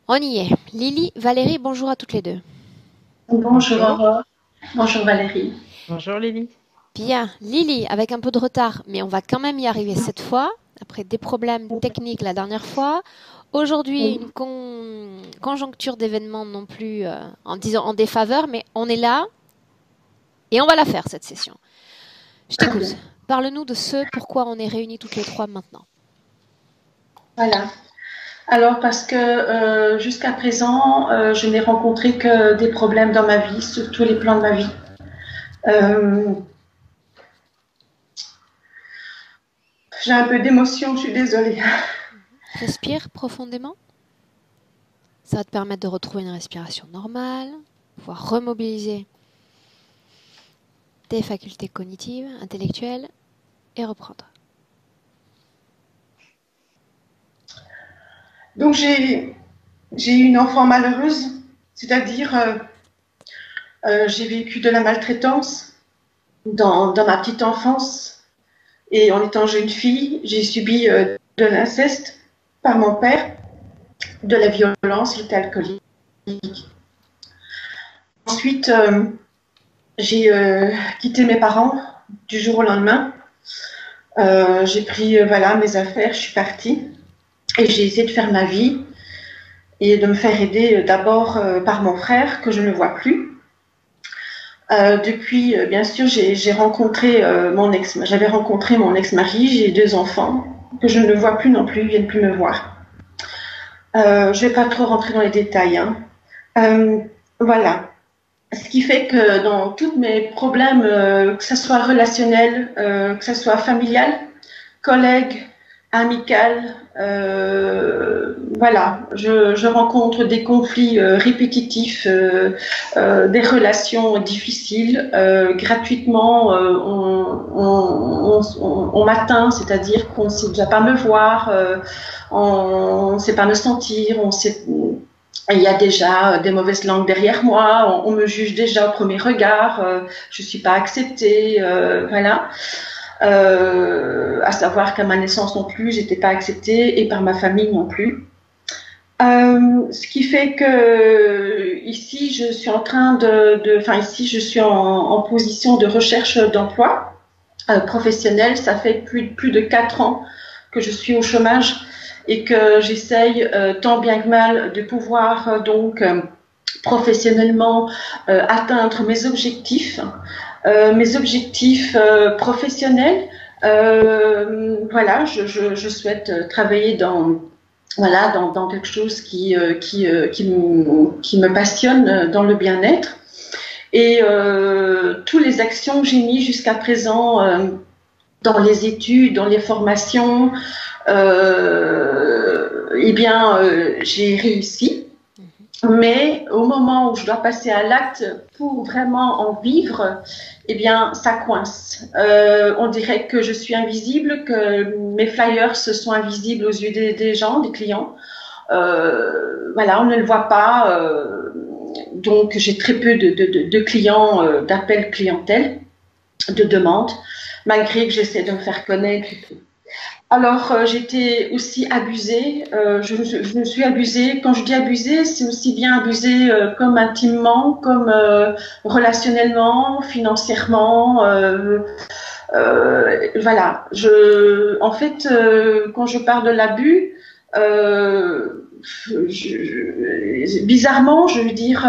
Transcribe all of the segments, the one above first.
On y est. Lily, Valérie, bonjour à toutes les deux. Bonjour Bonjour. Aurore, bonjour Valérie. Bonjour Lily. Bien, Lily, avec un peu de retard, mais on va quand même y arriver cette fois, après des problèmes techniques la dernière fois. Aujourd'hui, Oui, une conjoncture d'événements non plus en disant en défaveur, mais on est là et on va la faire cette session. Je très t'écoute. bien. Parle-nous de ce pourquoi on est réunis toutes les trois maintenant. Voilà. Alors parce que jusqu'à présent, je n'ai rencontré que des problèmes dans ma vie, sur tous les plans de ma vie. Euh, j'ai un peu d'émotion, je suis désolée. Respire profondément. Ça va te permettre de retrouver une respiration normale, pouvoir remobiliser tes facultés cognitives, intellectuelles et reprendre. Donc j'ai eu une enfant malheureuse, c'est-à-dire j'ai vécu de la maltraitance dans ma petite enfance et en étant jeune fille, j'ai subi de l'inceste par mon père, de la violence, il était alcoolique. Ensuite, j'ai quitté mes parents du jour au lendemain. J'ai pris voilà, mes affaires, je suis partie et j'ai essayé de faire ma vie et de me faire aider d'abord par mon frère que je ne vois plus. Depuis, bien sûr, j'ai rencontré j'avais rencontré mon ex-mari, j'ai deux enfants que je ne vois plus non plus, ils viennent plus me voir. Je ne vais pas trop rentrer dans les détails, hein. Euh, voilà. Ce qui fait que dans tous mes problèmes, que ce soit relationnel, que ce soit familial, collègue, amical, voilà, je rencontre des conflits répétitifs, des relations difficiles. Gratuitement, on m'atteint, c'est-à-dire qu'on ne sait déjà pas me voir, on ne sait pas me sentir, on sait il y a déjà des mauvaises langues derrière moi, on me juge déjà au premier regard, je ne suis pas acceptée, voilà. À savoir qu'à ma naissance non plus, j'étais pas acceptée et par ma famille non plus. Ce qui fait que ici, je suis en train enfin ici, je suis en position de recherche d'emploi professionnel. Ça fait plus de 4 ans que je suis au chômage et que j'essaye tant bien que mal de pouvoir professionnellement atteindre mes objectifs professionnels. Voilà, je souhaite travailler dans quelque chose qui me passionne dans le bien-être. Et toutes les actions que j'ai mises jusqu'à présent dans les études, dans les formations, j'ai réussi. Mais au moment où je dois passer à l'acte pour vraiment en vivre, eh bien, ça coince. On dirait que je suis invisible, que mes flyers sont invisibles aux yeux des gens, des clients. Voilà, on ne le voit pas. Donc, j'ai très peu de clients, d'appels clientèle, de demandes, malgré que j'essaie de me faire connaître. Alors, j'étais aussi abusée. Je me suis abusée. Quand je dis abusée, c'est aussi bien abusée comme intimement, comme relationnellement, financièrement. Voilà. En fait, quand je parle de l'abus, bizarrement, je veux dire,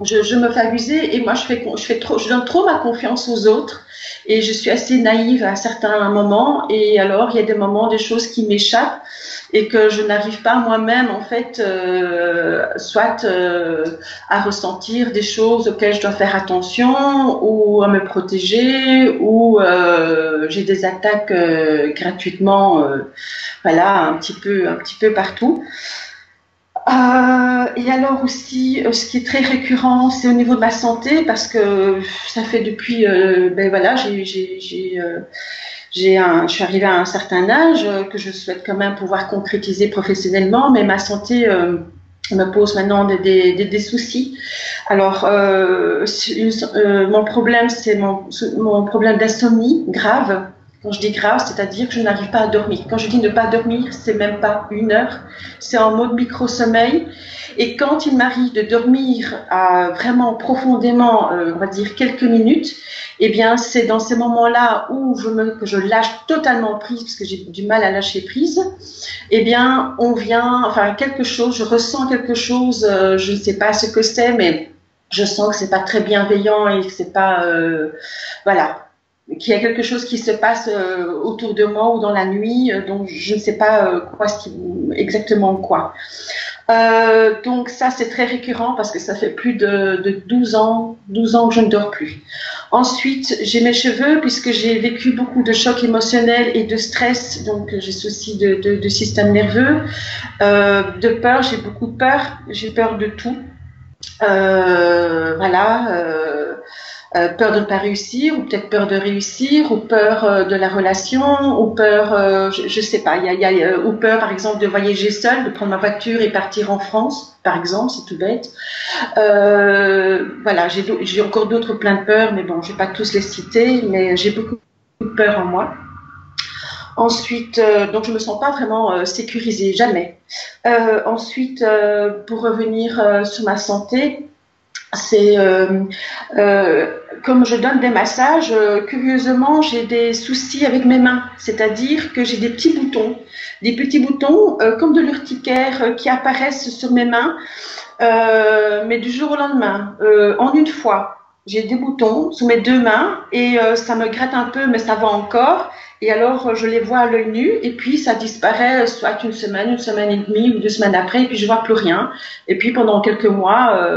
je me fais abuser et moi je donne trop ma confiance aux autres et je suis assez naïve à certains moments et alors il y a des moments, des choses qui m'échappent et que je n'arrive pas moi-même en fait soit à ressentir des choses auxquelles je dois faire attention ou à me protéger ou j'ai des attaques gratuitement voilà un petit peu partout. Et alors aussi, ce qui est très récurrent, c'est au niveau de ma santé, parce que ça fait depuis, ben voilà, je suis arrivée à un certain âge que je souhaite quand même pouvoir concrétiser professionnellement, mais ma santé me pose maintenant des soucis. Alors, mon problème, c'est mon problème d'insomnie grave Quand je dis grave, c'est-à-dire que je n'arrive pas à dormir. Quand je dis ne pas dormir, c'est même pas 1 heure, c'est en mode micro-sommeil. Et quand il m'arrive de dormir vraiment profondément, on va dire quelques minutes, eh bien, c'est dans ces moments-là où que je lâche totalement prise, parce que j'ai du mal à lâcher prise. Eh bien, quelque chose, je ressens quelque chose, je ne sais pas ce que c'est, mais je sens que c'est pas très bienveillant et que c'est pas, voilà, qu'il y a quelque chose qui se passe autour de moi ou dans la nuit, donc je ne sais pas exactement quoi. Donc ça, c'est très récurrent parce que ça fait plus de 12 ans que je ne dors plus. Ensuite, j'ai mes cheveux puisque j'ai vécu beaucoup de chocs émotionnels et de stress, donc j'ai souci de système nerveux, de peur, j'ai beaucoup de peur, j'ai peur de tout. Peur de ne pas réussir, ou peut-être peur de réussir, ou peur de la relation, ou peur, je sais pas, ou peur par exemple de voyager seule, de prendre ma voiture et partir en France, par exemple, c'est tout bête. Voilà, j'ai encore d'autres plein de peurs, mais bon, je vais pas tous les citer, mais j'ai beaucoup de peur en moi. Ensuite, donc je me sens pas vraiment sécurisée, jamais. Ensuite, pour revenir sur ma santé, c'est comme je donne des massages, curieusement, j'ai des soucis avec mes mains. C'est-à-dire que j'ai des petits boutons comme de l'urticaire qui apparaissent sur mes mains, mais du jour au lendemain, en une fois. J'ai des boutons sous mes 2 mains et ça me gratte un peu, mais ça va encore. Et alors, je les vois à l'œil nu et puis ça disparaît soit une semaine et demie ou 2 semaines après et puis je vois plus rien. Et puis pendant quelques mois,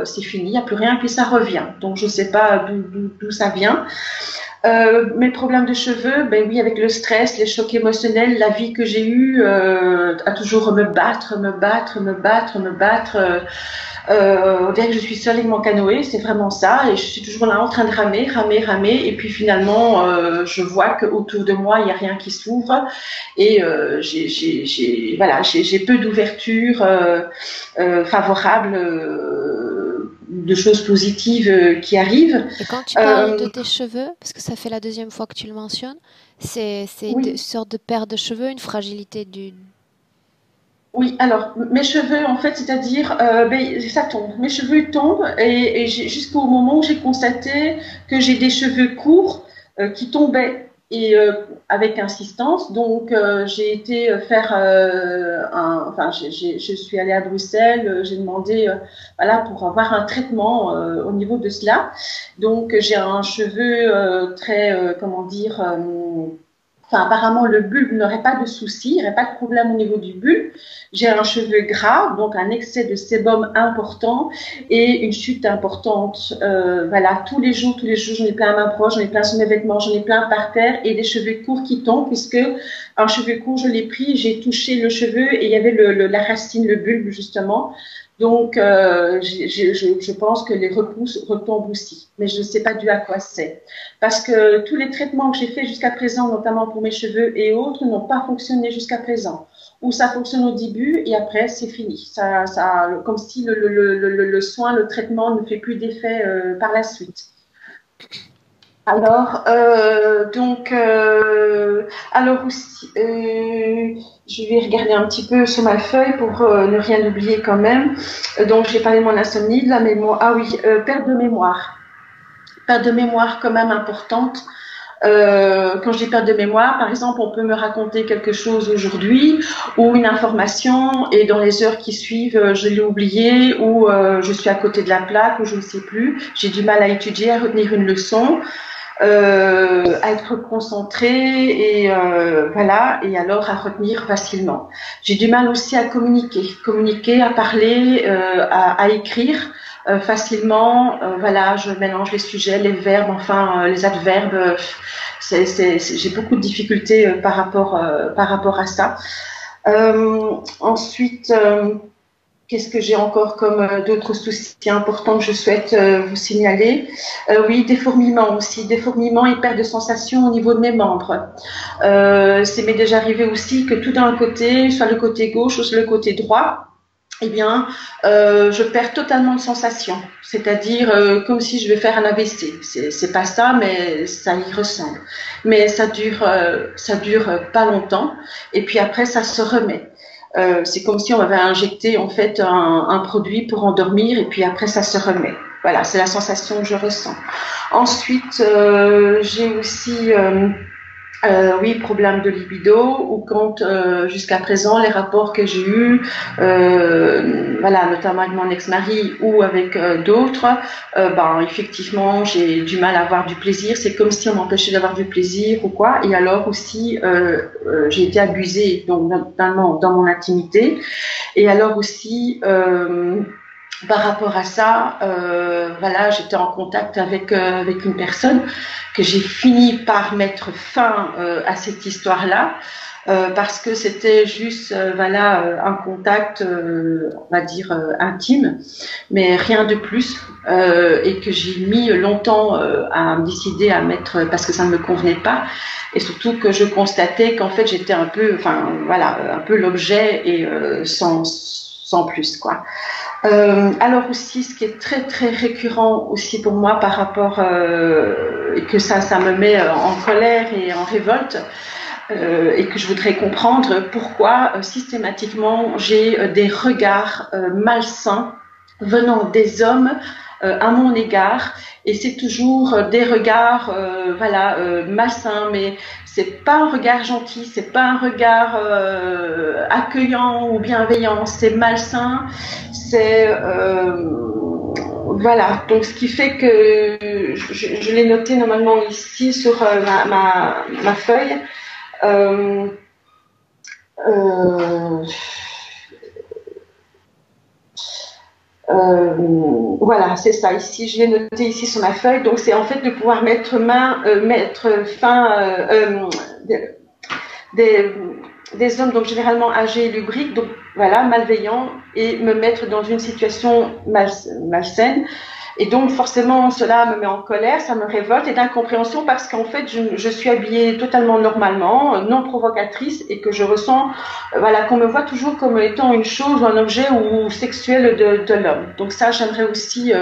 c'est fini, il n'y a plus rien et puis ça revient. Donc, je ne sais pas d'où ça vient. Mes problèmes de cheveux, ben oui, avec le stress, les chocs émotionnels, la vie que j'ai eue, à toujours me battre. On dirait que je suis seule avec mon canoë, c'est vraiment ça, et je suis toujours là en train de ramer, et puis finalement, je vois qu'autour de moi, il n'y a rien qui s'ouvre, et j'ai peu d'ouverture favorable, de choses positives qui arrivent. Et quand tu parles de tes cheveux, parce que ça fait la 2e fois que tu le mentionnes, c'est oui. une sorte de perte de cheveux, une fragilité du... Oui, alors mes cheveux, en fait, c'est-à-dire, ça tombe. Mes cheveux tombent et jusqu'au moment où j'ai constaté que j'ai des cheveux courts qui tombaient et avec insistance. Donc, j'ai été faire je suis allée à Bruxelles, j'ai demandé, pour avoir un traitement au niveau de cela. Donc, j'ai un cheveu apparemment, le bulbe n'aurait pas de souci, il n'y aurait pas de problème au niveau du bulbe. J'ai un cheveu gras, donc un excès de sébum important et une chute importante. Tous les jours, j'en ai plein à ma proche, j'en ai plein sur mes vêtements, j'en ai plein par terre et des cheveux courts qui tombent puisque un cheveu court, je l'ai pris, j'ai touché le cheveu et il y avait la racine, le bulbe justement. Donc, je pense que les repousses retombent aussi, mais je ne sais pas dû à quoi c'est. Parce que tous les traitements que j'ai faits jusqu'à présent, notamment pour mes cheveux et autres, n'ont pas fonctionné jusqu'à présent. Ou ça fonctionne au début et après, c'est fini. Comme si le soin, le traitement ne fait plus d'effet par la suite. Alors, aussi, je vais regarder un petit peu sur ma feuille pour ne rien oublier quand même. Donc, j'ai parlé de mon insomnie, de la mémoire. Ah oui, perte de mémoire. Perte de mémoire quand même importante. Quand je dis perte de mémoire, par exemple, on peut me raconter quelque chose aujourd'hui ou une information et dans les heures qui suivent, je l'ai oublié ou je suis à côté de la plaque ou je ne sais plus. J'ai du mal à étudier, à retenir une leçon. À être concentrée et alors à retenir facilement. J'ai du mal aussi à communiquer, à parler, à écrire facilement. Je mélange les sujets, les verbes, les adverbes. J'ai beaucoup de difficultés par rapport à ça. Ensuite. Qu'est-ce que j'ai encore comme d'autres soucis importants que je souhaite vous signaler? Oui, des fourmillements aussi, des fourmillements et perte de sensation au niveau de mes membres. C'est m'est déjà arrivé aussi que tout d'un côté, soit le côté gauche ou le côté droit, eh bien, je perds totalement de sensation. C'est-à-dire comme si je vais faire un AVC. C'est pas ça, mais ça y ressemble. Mais ça dure pas longtemps. Et puis après, ça se remet. C'est comme si on avait injecté en fait un produit pour endormir, et puis après, ça se remet. Voilà, c'est la sensation que je ressens. Ensuite, j'ai aussi oui, problème de libido, ou quand jusqu'à présent les rapports que j'ai eus, voilà, notamment avec mon ex-mari ou avec d'autres, ben effectivement j'ai du mal à avoir du plaisir. C'est comme si on m'empêchait d'avoir du plaisir ou quoi. Et alors aussi j'ai été abusée donc dans mon intimité. Et alors aussi par rapport à ça, voilà, j'étais en contact avec une personne que j'ai fini par mettre fin à cette histoire-là, parce que c'était juste, voilà, un contact, on va dire intime, mais rien de plus, et que j'ai mis longtemps à me décider à mettre, parce que ça ne me convenait pas, et surtout que je constatais qu'en fait j'étais un peu, enfin voilà, un peu l'objet et sans plus quoi. Alors aussi, ce qui est très très récurrent aussi pour moi par rapport et que ça me met en colère et en révolte, et que je voudrais comprendre pourquoi systématiquement j'ai des regards malsains venant des hommes à mon égard, et c'est toujours des regards voilà malsains, mais c'est pas un regard gentil, c'est pas un regard accueillant ou bienveillant, c'est malsain, c'est voilà. Donc ce qui fait que je l'ai noté normalement ici sur ma feuille. Euh, euh, voilà, c'est ça. Ici, je l'ai noté ici sur ma feuille. Donc, c'est en fait de pouvoir mettre fin des hommes, donc généralement âgés et lubriques, donc voilà, malveillants, et me mettre dans une situation malsaine. Et donc, forcément, cela me met en colère, ça me révolte et d'incompréhension, parce qu'en fait, je suis habillée totalement normalement, non provocatrice, et que je ressens, voilà, qu'on me voit toujours comme étant une chose ou un objet ou sexuel de l'homme. Donc ça, j'aimerais aussi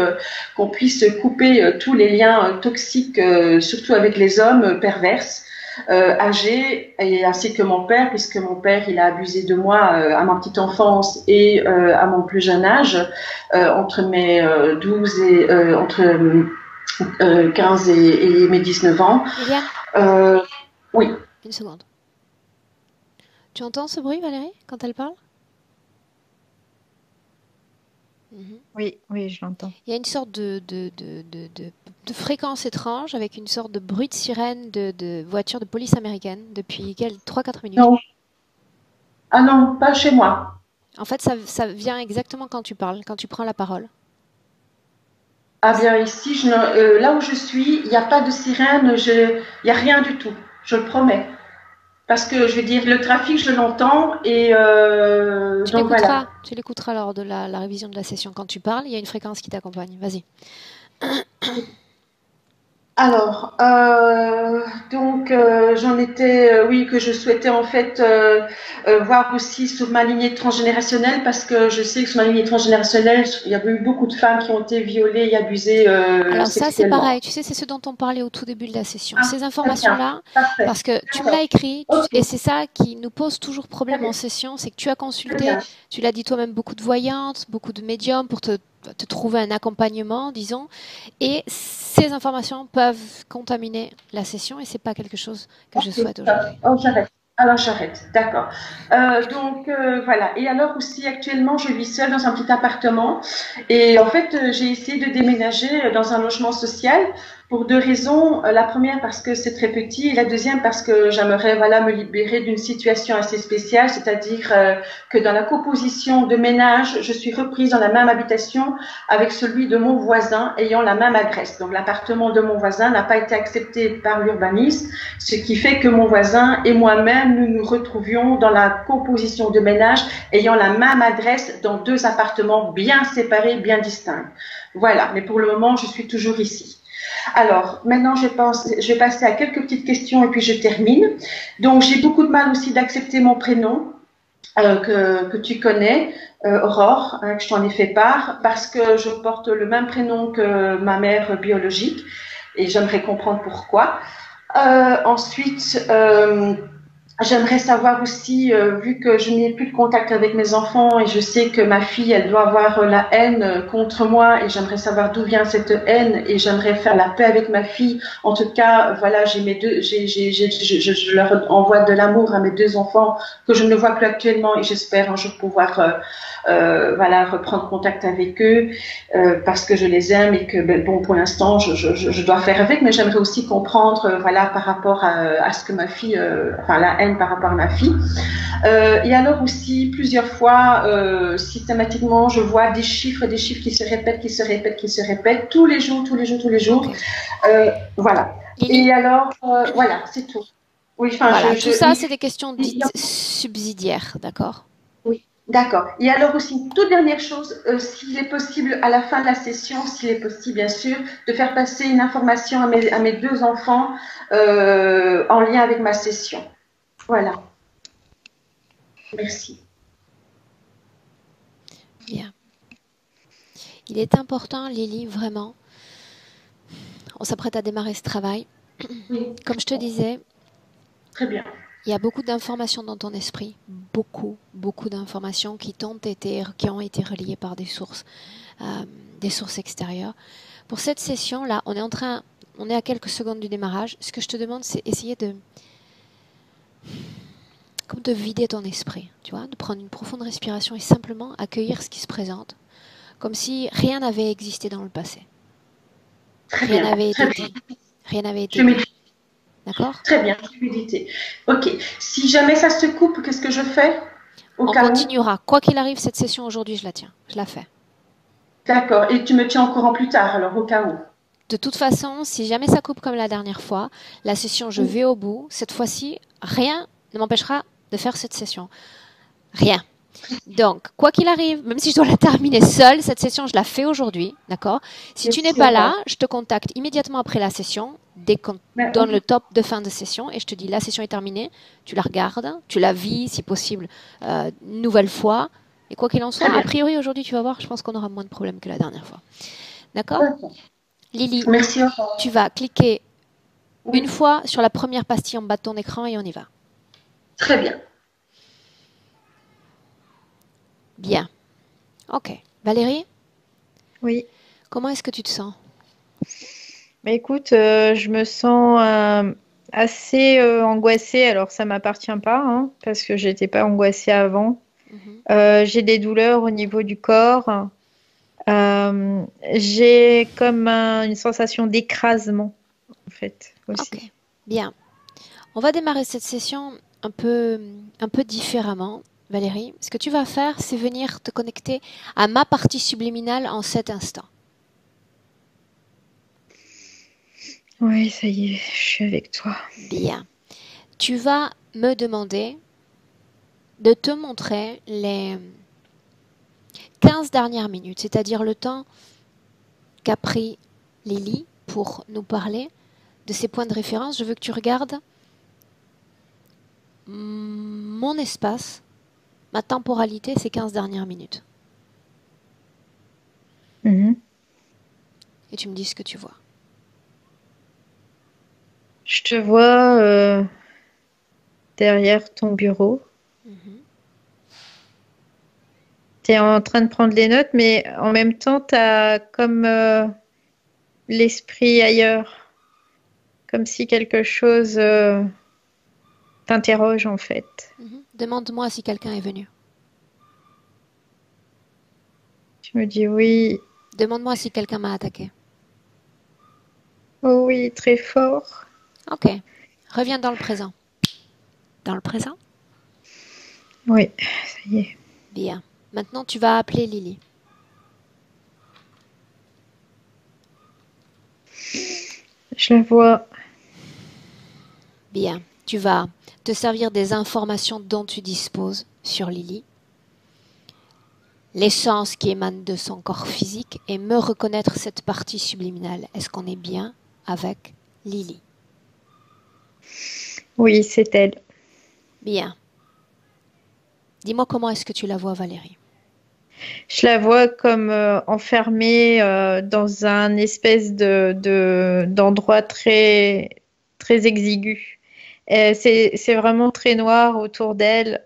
qu'on puisse couper tous les liens toxiques, surtout avec les hommes perverses, âgés, et ainsi que mon père, puisque mon père il a abusé de moi à ma petite enfance et à mon plus jeune âge, entre mes 12 et entre 15 et mes 19 ans. Oui. Une seconde. Tu entends ce bruit, Valérie, quand elle parle? Oui, oui, je l'entends. Il y a une sorte de fréquence étrange, avec une sorte de bruit de sirène de voiture de police américaine depuis 3-4 minutes. Non. Ah non, pas chez moi. En fait, ça vient exactement quand tu parles, quand tu prends la parole. Ah bien, ici, là où je suis, il n'y a pas de sirène, il n'y a rien du tout, je le promets. Parce que, je veux dire, le trafic, je l'entends, et donc voilà. Tu l'écouteras lors de la révision de la session. Quand tu parles, il y a une fréquence qui t'accompagne. Vas-y. Alors, donc j'en étais, oui, que je souhaitais en fait voir aussi sur ma lignée transgénérationnelle, parce que je sais que sur ma lignée transgénérationnelle, il y a eu beaucoup de femmes qui ont été violées et abusées Alors ça, c'est sexuellement. pareil. Tu sais, c'est ce dont on parlait au tout début de la session. Ah, ces informations-là, parce que tu me l'as écrit, et c'est ça qui nous pose toujours problème en session, c'est que tu as consulté, tu l'as dit toi-même, beaucoup de voyantes, beaucoup de médiums pour te trouver un accompagnement, disons, et ces informations peuvent contaminer la session, et c'est pas quelque chose que je souhaite aujourd'hui. Oh, j'arrête. Alors j'arrête, d'accord. Donc voilà. Et alors aussi actuellement, je vis seule dans un petit appartement, et en fait j'ai essayé de déménager dans un logement social pour deux raisons. La première parce que c'est très petit, et la deuxième parce que j'aimerais voilà me libérer d'une situation assez spéciale, c'est-à-dire que dans la composition de ménage, je suis reprise dans la même habitation avec celui de mon voisin ayant la même adresse. Donc l'appartement de mon voisin n'a pas été accepté par l'urbanisme, ce qui fait que mon voisin et moi-même, nous nous retrouvions dans la composition de ménage ayant la même adresse dans deux appartements bien séparés, bien distincts. Voilà, mais pour le moment, je suis toujours ici. Alors, maintenant, je vais passer à quelques petites questions et puis je termine. Donc, j'ai beaucoup de mal aussi d'accepter mon prénom. que tu connais, Aurore, hein, que je t'en ai fait part, parce que je porte le même prénom que ma mère biologique et j'aimerais comprendre pourquoi. Ensuite, j'aimerais savoir aussi, vu que je n'ai plus de contact avec mes enfants et je sais que ma fille, elle doit avoir la haine contre moi et j'aimerais savoir d'où vient cette haine et j'aimerais faire la paix avec ma fille. En tout cas, voilà, j'ai mes deux, je leur envoie de l'amour à mes deux enfants que je ne vois plus actuellement et j'espère un jour pouvoir, voilà, reprendre contact avec eux parce que je les aime et que, ben, bon, pour l'instant, je dois faire avec, mais j'aimerais aussi comprendre, voilà, par rapport à ce que ma fille, enfin, la haine par rapport à ma fille. Et alors aussi, plusieurs fois, systématiquement, je vois des chiffres qui se répètent, qui se répètent, qui se répètent, tous les jours, tous les jours, tous les jours. Voilà. Et alors, voilà, c'est tout. Oui, enfin, voilà, tout ça, c'est des questions dites subsidiaires, d'accord? Oui, d'accord. Et alors aussi, une toute dernière chose, s'il est possible, à la fin de la session, s'il est possible, bien sûr, de faire passer une information à mes deux enfants en lien avec ma session. Voilà. Merci. Bien. Il est important, Lily, vraiment. On s'apprête à démarrer ce travail. Oui. Comme je te disais, très bien. Il y a beaucoup d'informations dans ton esprit, beaucoup d'informations qui ont été reliées par des sources extérieures. Pour cette session-là, on est à quelques secondes du démarrage. Ce que je te demande, c'est essayer de vider ton esprit, tu vois, de prendre une profonde respiration et simplement accueillir ce qui se présente, comme si rien n'avait existé dans le passé. Rien n'avait été dit. Rien n'avait été dit. D'accord? Très bien, fluidité. Ok. Si jamais ça se coupe, qu'est-ce que je fais? On continuera. Quoi qu'il arrive, cette session aujourd'hui, je la tiens. Je la fais. D'accord. Et tu me tiens au courant plus tard, alors, au cas où. De toute façon, si jamais ça coupe comme la dernière fois, la session, je vais au bout. Cette fois-ci, rien ne m'empêchera de faire cette session. Rien. Donc, quoi qu'il arrive, même si je dois la terminer seule, cette session, je la fais aujourd'hui, d'accord? Si tu n'es pas là, je te contacte immédiatement après la session, dès qu'on donne le top de fin de session, et je te dis, la session est terminée, tu la regardes, tu la vis, si possible, une nouvelle fois, et quoi qu'il en soit, a priori, aujourd'hui, tu vas voir, je pense qu'on aura moins de problèmes que la dernière fois. D'accord? Lily, merci. Tu vas cliquer une fois sur la première pastille en bas de ton écran et on y va. Très bien. Bien. Ok. Valérie? Oui. Comment est-ce que tu te sens? Bah, écoute, je me sens assez angoissée. Alors, ça m'appartient pas, hein, parce que j'étais pas angoissée avant. J'ai des douleurs au niveau du corps. J'ai comme une sensation d'écrasement, en fait, aussi. Ok. Bien. On va démarrer cette session un peu différemment. Valérie, ce que tu vas faire, c'est venir te connecter à ma partie subliminale en cet instant. Oui, ça y est, je suis avec toi. Bien. Tu vas me demander de te montrer les 15 dernières minutes, c'est-à-dire le temps qu'a pris Lily pour nous parler de ses points de référence. Je veux que tu regardes mon espace, ma temporalité, ces 15 dernières minutes. Et tu me dis ce que tu vois. Je te vois derrière ton bureau. Tu es en train de prendre les notes, mais en même temps, tu as comme l'esprit ailleurs. Comme si quelque chose t'interroge, en fait. Demande-moi si quelqu'un est venu. Tu me dis oui. Demande-moi si quelqu'un m'a attaqué. Oh oui, très fort. Ok. Reviens dans le présent. Dans le présent? Oui, ça y est. Bien. Maintenant, tu vas appeler Lily. Je la vois. Bien. Tu vas te servir des informations dont tu disposes sur Lily, l'essence qui émane de son corps physique et me reconnaître cette partie subliminale. Est-ce qu'on est bien avec Lily? Oui, c'est elle. Bien. Dis-moi comment est-ce que tu la vois, Valérie? Je la vois comme enfermée dans un espèce d'endroit très exigu. C'est vraiment très noir autour d'elle.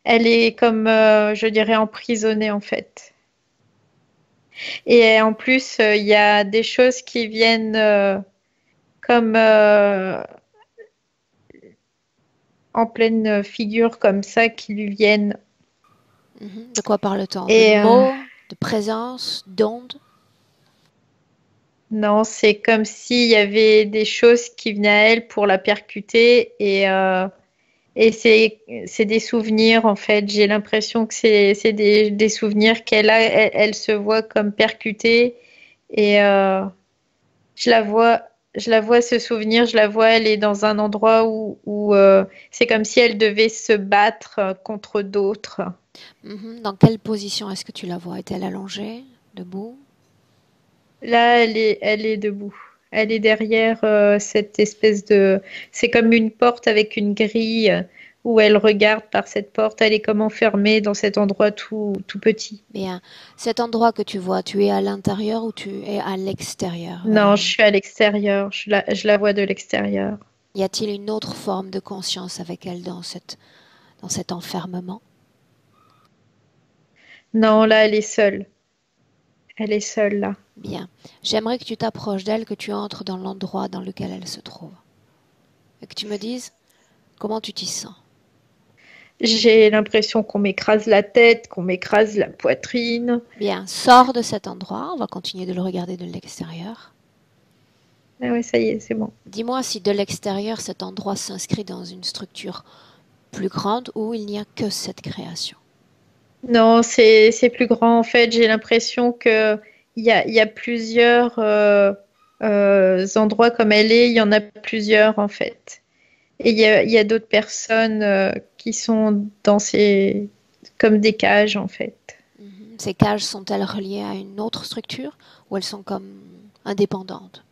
Elle est comme, je dirais, emprisonnée en fait. Et en plus, il y a des choses qui viennent comme en pleine figure comme ça qui lui viennent. De quoi parle-t-on? De Et mots, de présence, d'ondes? non, c'est comme s'il y avait des choses qui venaient à elle pour la percuter et c'est des souvenirs en fait. J'ai l'impression que c'est des souvenirs qu'elle a. Elle se voit comme percutée et je la vois, je la vois se souvenir. Je la vois. Elle est dans un endroit où c'est comme si elle devait se battre contre d'autres. Dans quelle position est-ce que tu la vois? Est-elle allongée? Debout? Là, elle est debout. Elle est derrière cette espèce de... C'est comme une porte avec une grille où elle regarde par cette porte. Elle est comme enfermée dans cet endroit tout petit. Bien. Cet endroit que tu vois, tu es à l'intérieur ou tu es à l'extérieur, Non, je Valérie? suis à l'extérieur. Je la vois de l'extérieur. Y a-t-il une autre forme de conscience avec elle dans cet enfermement? Non, là, elle est seule. Elle est seule là. Bien. J'aimerais que tu t'approches d'elle, que tu entres dans l'endroit dans lequel elle se trouve. Et que tu me dises comment tu t'y sens. J'ai l'impression qu'on m'écrase la tête, qu'on m'écrase la poitrine. Bien. Sors de cet endroit. On va continuer de le regarder de l'extérieur. Ah ouais, ça y est, c'est bon. Dis-moi si de l'extérieur cet endroit s'inscrit dans une structure plus grande ou il n'y a que cette création. Non, c'est plus grand en fait. J'ai l'impression que il y a plusieurs endroits comme elle est. Il y en a plusieurs en fait. Et il y a d'autres personnes qui sont dans ces comme des cages en fait. Ces cages sont-elles reliées à une autre structure ou elles sont comme indépendantes?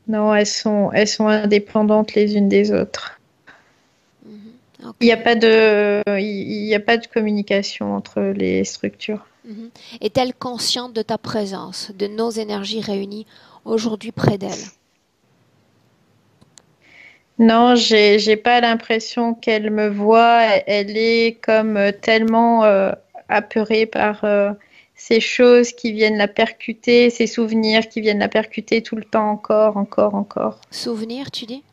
Non, elles sont indépendantes les unes des autres. Ok. Il n'y a pas il y a pas de communication entre les structures. Est-elle consciente de ta présence, de nos énergies réunies aujourd'hui près d'elle? Non, j'ai pas l'impression qu'elle me voit. Elle est comme tellement apeurée par ces choses qui viennent la percuter, ces souvenirs qui viennent la percuter tout le temps encore, encore, encore. Souvenir, tu dis?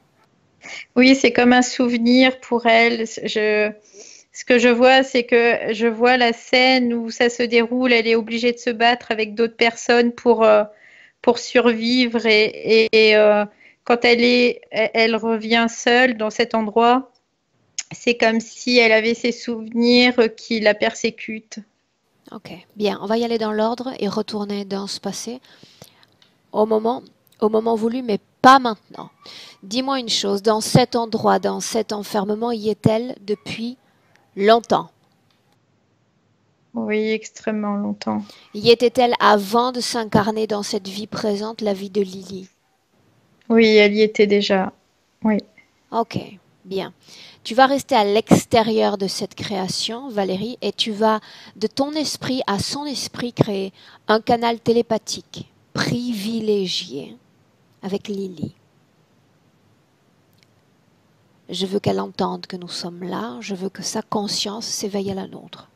Oui, c'est comme un souvenir pour elle. Ce que je vois, c'est que je vois la scène où ça se déroule. Elle est obligée de se battre avec d'autres personnes pour survivre quand elle revient seule dans cet endroit, c'est comme si elle avait ses souvenirs qui la persécutent. Ok, bien, on va y aller dans l'ordre et retourner dans ce passé au moment, au moment voulu, mais pas maintenant. Dis-moi une chose, dans cet endroit, dans cet enfermement, y est-elle depuis longtemps? Oui, extrêmement longtemps. Y était-elle avant de s'incarner dans cette vie présente, la vie de Lily? Oui, elle y était déjà. Oui. Ok, bien. Tu vas rester à l'extérieur de cette création, Valérie, et tu vas, de ton esprit à son esprit, créer un canal télépathique privilégié avec Lily. Je veux qu'elle entende que nous sommes là, je veux que sa conscience s'éveille à la nôtre.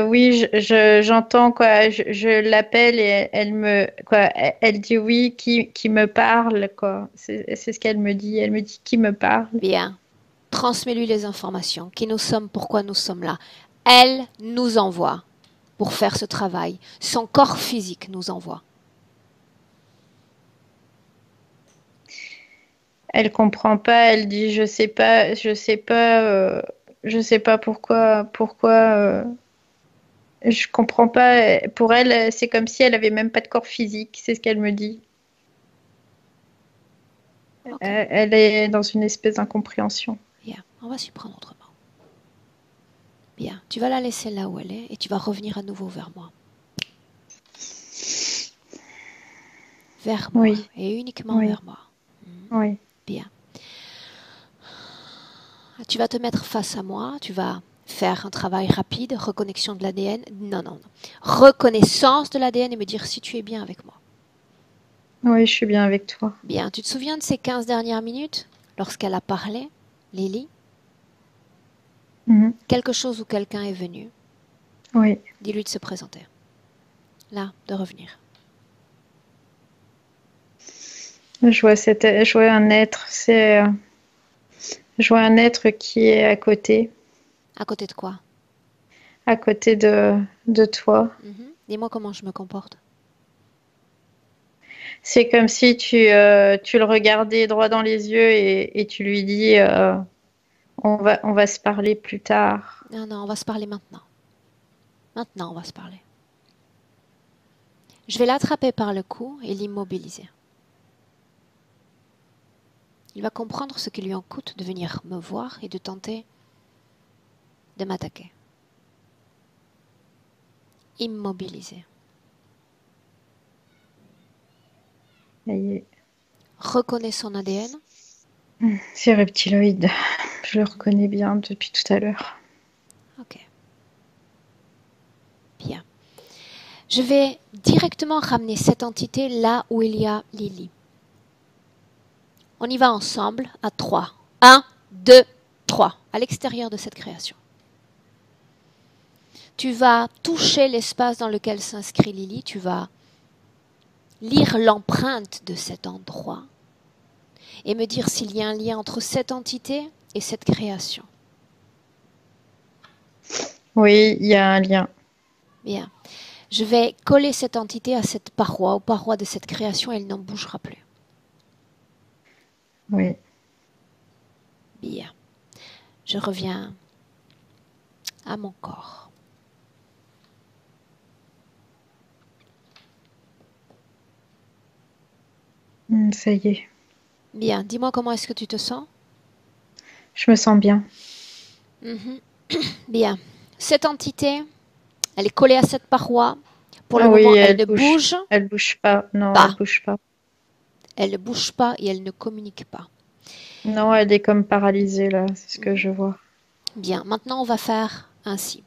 Oui, j'entends quoi. Je l'appelle et elle me quoi. Elle dit oui, qui me parle quoi. C'est ce qu'elle me dit. Elle me dit qui me parle. Bien. Transmets-lui les informations, qui nous sommes, pourquoi nous sommes là. Elle nous envoie pour faire ce travail. Son corps physique nous envoie. Elle comprend pas. Elle dit je sais pas pourquoi. Je comprends pas. Pour elle, c'est comme si elle avait même pas de corps physique. C'est ce qu'elle me dit. Okay. Elle est dans une espèce d'incompréhension. Bien, on va s'y prendre autrement. Bien, tu vas la laisser là où elle est et tu vas revenir à nouveau vers moi. Vers moi Oui, et uniquement oui, vers moi. oui. Bien. Tu vas te mettre face à moi, tu vas faire un travail rapide, reconnexion de l'ADN. Non, non, non. Reconnaissance de l'ADN et me dire si tu es bien avec moi. Oui, je suis bien avec toi. Bien, tu te souviens de ces 15 dernières minutes lorsqu'elle a parlé, Lily? Quelque chose ou quelqu'un est venu. Oui. Dis-lui de se présenter. Là, de revenir. Je vois un être, je vois un être qui est à côté. À côté de quoi? À côté de toi. Dis-moi comment je me comporte. C'est comme si tu le regardais droit dans les yeux et tu lui dis on va se parler plus tard. Non, non, on va se parler maintenant. Maintenant, on va se parler. Je vais l'attraper par le cou et l'immobiliser. Il va comprendre ce qu'il lui en coûte de venir me voir et de tenter de m'attaquer. Immobiliser. Ça y est. Reconnais son ADN. C'est reptiloïde. Je le reconnais bien depuis tout à l'heure. Ok. Bien. Je vais directement ramener cette entité là où il y a Lily. On y va ensemble à 3. 1, 2, 3. À l'extérieur de cette création. Tu vas toucher l'espace dans lequel s'inscrit Lily. Tu vas lire l'empreinte de cet endroit et me dire s'il y a un lien entre cette entité et cette création. Oui, il y a un lien. Bien. Je vais coller cette entité à cette paroi, aux parois de cette création, et elle n'en bougera plus. Oui. Bien. Je reviens à mon corps. Ça y est. Bien. Dis-moi comment est-ce que tu te sens? Je me sens bien. Bien. Cette entité, elle est collée à cette paroi. Pour le moment, elle ne bouge. Elle bouge pas. Non, pas. Elle bouge pas. Elle ne bouge pas et elle ne communique pas. Non, elle est comme paralysée là, c'est ce que je vois. Bien, maintenant on va faire ainsi.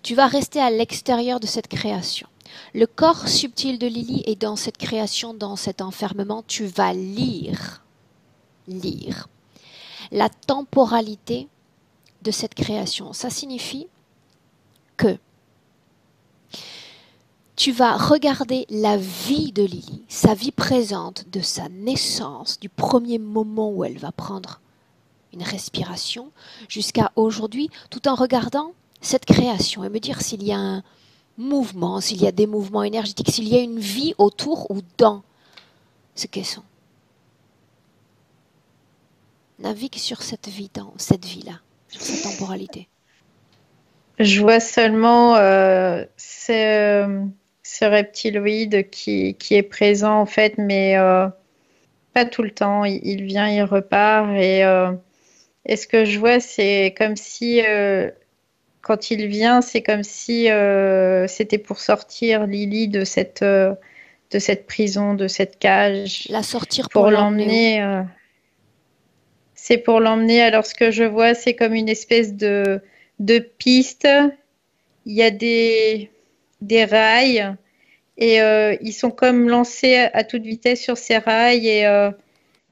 Tu vas rester à l'extérieur de cette création. Le corps subtil de Lily est dans cette création, dans cet enfermement. Tu vas lire la temporalité de cette création. Ça signifie que tu vas regarder la vie de Lily, sa vie présente, de sa naissance, du premier moment où elle va prendre une respiration, jusqu'à aujourd'hui, tout en regardant cette création et me dire s'il y a un mouvement, s'il y a des mouvements énergétiques, s'il y a une vie autour ou dans ce qu'elles sont. Navigue sur cette vie, dans cette vie-là, sur cette temporalité. Je vois seulement ce reptiloïde qui est présent en fait, mais pas tout le temps. Il vient, il repart. Et ce que je vois, c'est comme si quand il vient, c'est comme si c'était pour sortir Lily de cette prison, de cette cage. La sortir pour l'emmener. C'est pour l'emmener. Alors ce que je vois, c'est comme une espèce de piste. Il y a des rails et ils sont comme lancés à toute vitesse sur ces rails et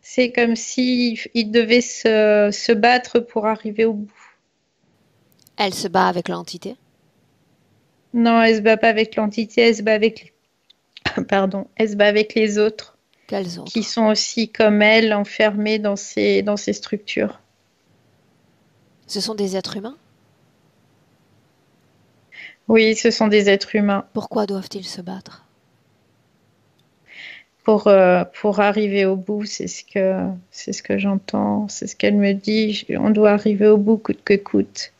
c'est comme si ils devaient se battre pour arriver au bout. Elle se bat avec l'entité? Non, elle se bat pas avec l'entité, elle se bat avec pardon, elle se bat avec les autres. Quels autres? Qui sont aussi comme elle enfermés dans ces structures. Ce sont des êtres humains? Oui, ce sont des êtres humains. Pourquoi doivent-ils se battre? Pour arriver au bout, c'est ce que j'entends, c'est ce qu'elle me dit. On doit arriver au bout coûte que coûte.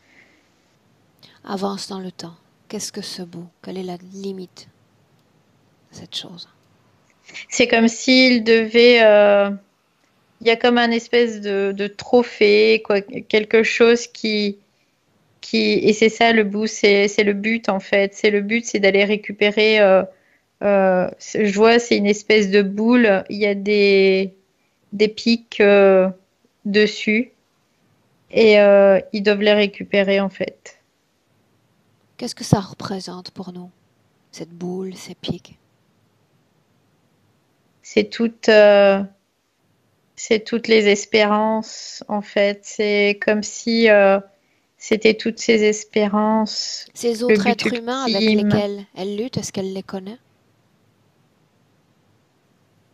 Avance dans le temps. Qu'est-ce que ce bout? Quelle est la limite de cette chose? C'est comme s'il devait. Il y a comme un espèce de trophée, quoi, quelque chose qui. Et c'est ça le bout, c'est le but en fait. C'est le but, c'est d'aller récupérer. Je vois, c'est une espèce de boule. Il y a des pics dessus. et ils doivent les récupérer en fait. Qu'est-ce que ça représente pour nous, cette boule, ces pics? C'est toutes les espérances en fait. C'est comme si c'était toutes ces espérances, Ces le autres but êtres humains avec ultime. lesquels elle lutte, est-ce qu'elle les connaît?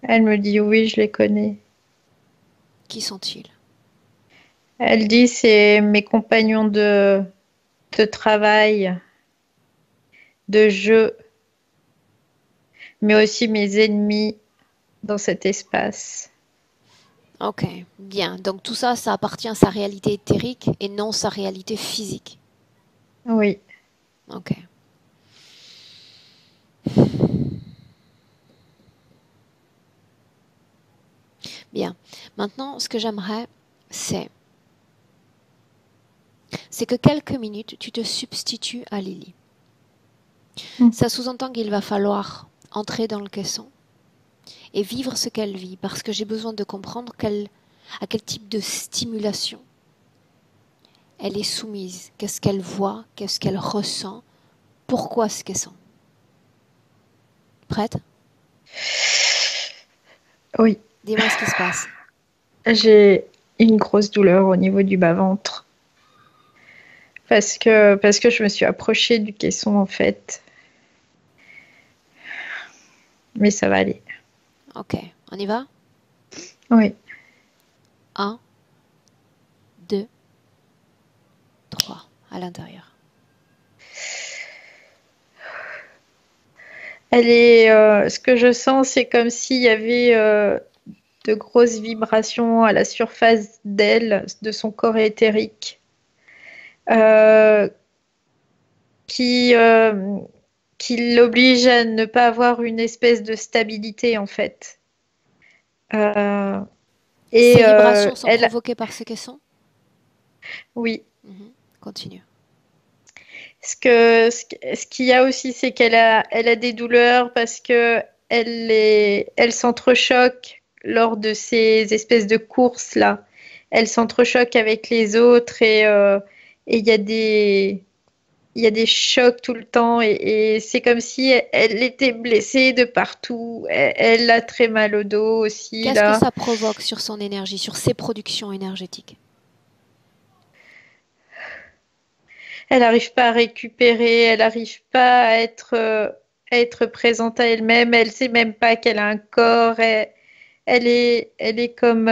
Elle me dit oui, je les connais. Qui sont-ils? Elle dit c'est mes compagnons de travail, de jeu, mais aussi mes ennemis dans cet espace. Ok, bien. Donc tout ça, ça appartient à sa réalité éthérique et non sa réalité physique. Oui. Ok. Bien. Maintenant, ce que j'aimerais, c'est que quelques minutes, tu te substitues à Lily. Ça sous-entend qu'il va falloir entrer dans le caisson et vivre ce qu'elle vit, parce que j'ai besoin de comprendre à quel type de stimulation elle est soumise, qu'est-ce qu'elle voit, qu'est-ce qu'elle ressent, pourquoi ce qu'elle sent. Prête? Oui. Dis-moi ce qui se passe. J'ai une grosse douleur au niveau du bas-ventre. Parce que je me suis approchée du caisson en fait. Mais ça va aller. Ok, on y va? Oui. 1, 2, 3, à l'intérieur. Ce que je sens, c'est comme s'il y avait de grosses vibrations à la surface d'elle, de son corps éthérique, euh, qui, euh, qui l'oblige à ne pas avoir une espèce de stabilité en fait. Ces vibrations sont Elle, provoquées par ce caisson? oui. Continue. Ce qu'il y a aussi, c'est elle a des douleurs parce que elle s'entrechoque lors de ces espèces de courses là. Elle s'entrechoque avec les autres et il y a des chocs tout le temps et c'est comme si elle était blessée de partout. Elle a très mal au dos aussi Qu'est-ce que là. ça provoque sur son énergie, sur ses productions énergétiques? Elle n'arrive pas à récupérer, elle n'arrive pas à être présente à elle-même. Elle sait même pas qu'elle a un corps. Elle est comme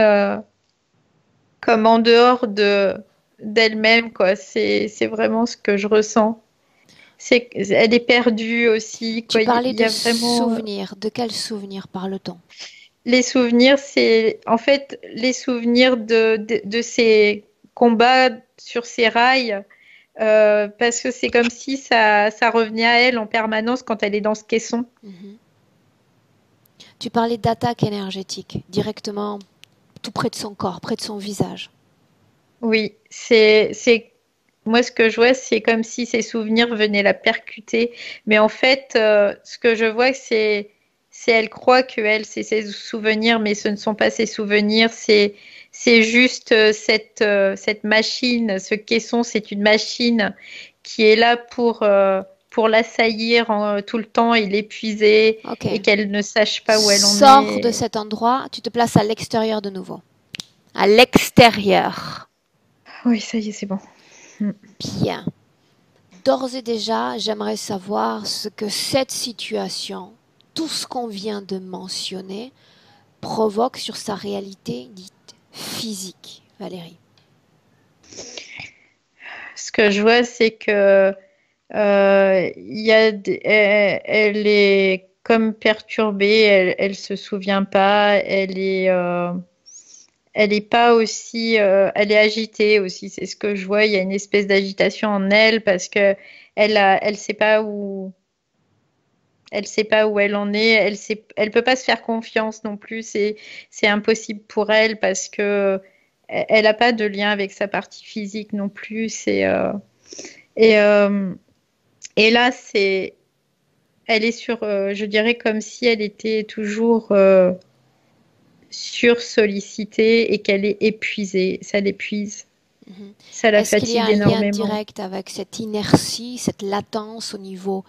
en dehors d'elle-même, quoi. C'est vraiment ce que je ressens. Elle est perdue aussi, Tu quoi. parlais Il y de a vraiment souvenirs. De quels souvenirs parle-t-on? les souvenirs, c'est en fait les souvenirs de ces combats sur ces rails. Parce que c'est comme si ça revenait à elle en permanence quand elle est dans ce caisson. Tu parlais d'attaque énergétique, directement tout près de son corps, près de son visage. Oui, moi ce que je vois, c'est comme si ces souvenirs venaient la percuter. Mais en fait, ce que je vois, c'est elle croit que elle, c'est ses souvenirs, mais ce ne sont pas ses souvenirs. C'est juste cette machine, ce caisson, c'est une machine qui est là pour l'assaillir tout le temps et l'épuiser Ok. et qu'elle ne sache pas où elle en Sors de est. cet endroit, tu te places à l'extérieur de nouveau. À l'extérieur. Oui, ça y est, c'est bon. Bien. D'ores et déjà, j'aimerais savoir ce que cette situation, tout ce qu'on vient de mentionner, provoque sur sa réalité dite physique, Valérie. Ce que je vois, c'est que elle est comme perturbée, elle se souvient pas, elle est pas aussi, elle est agitée aussi. C'est ce que je vois. Il y a une espèce d'agitation en elle parce que elle sait pas où elle en est. Elle peut pas se faire confiance non plus. C'est impossible pour elle parce que elle a pas de lien avec sa partie physique non plus. Et euh, et là, elle est je dirais comme si elle était toujours sursollicitée et qu'elle est épuisée. Ça l'épuise. Ça la Est-ce qu'il y a fatigue un lien énormément. direct avec cette inertie, cette latence au niveau,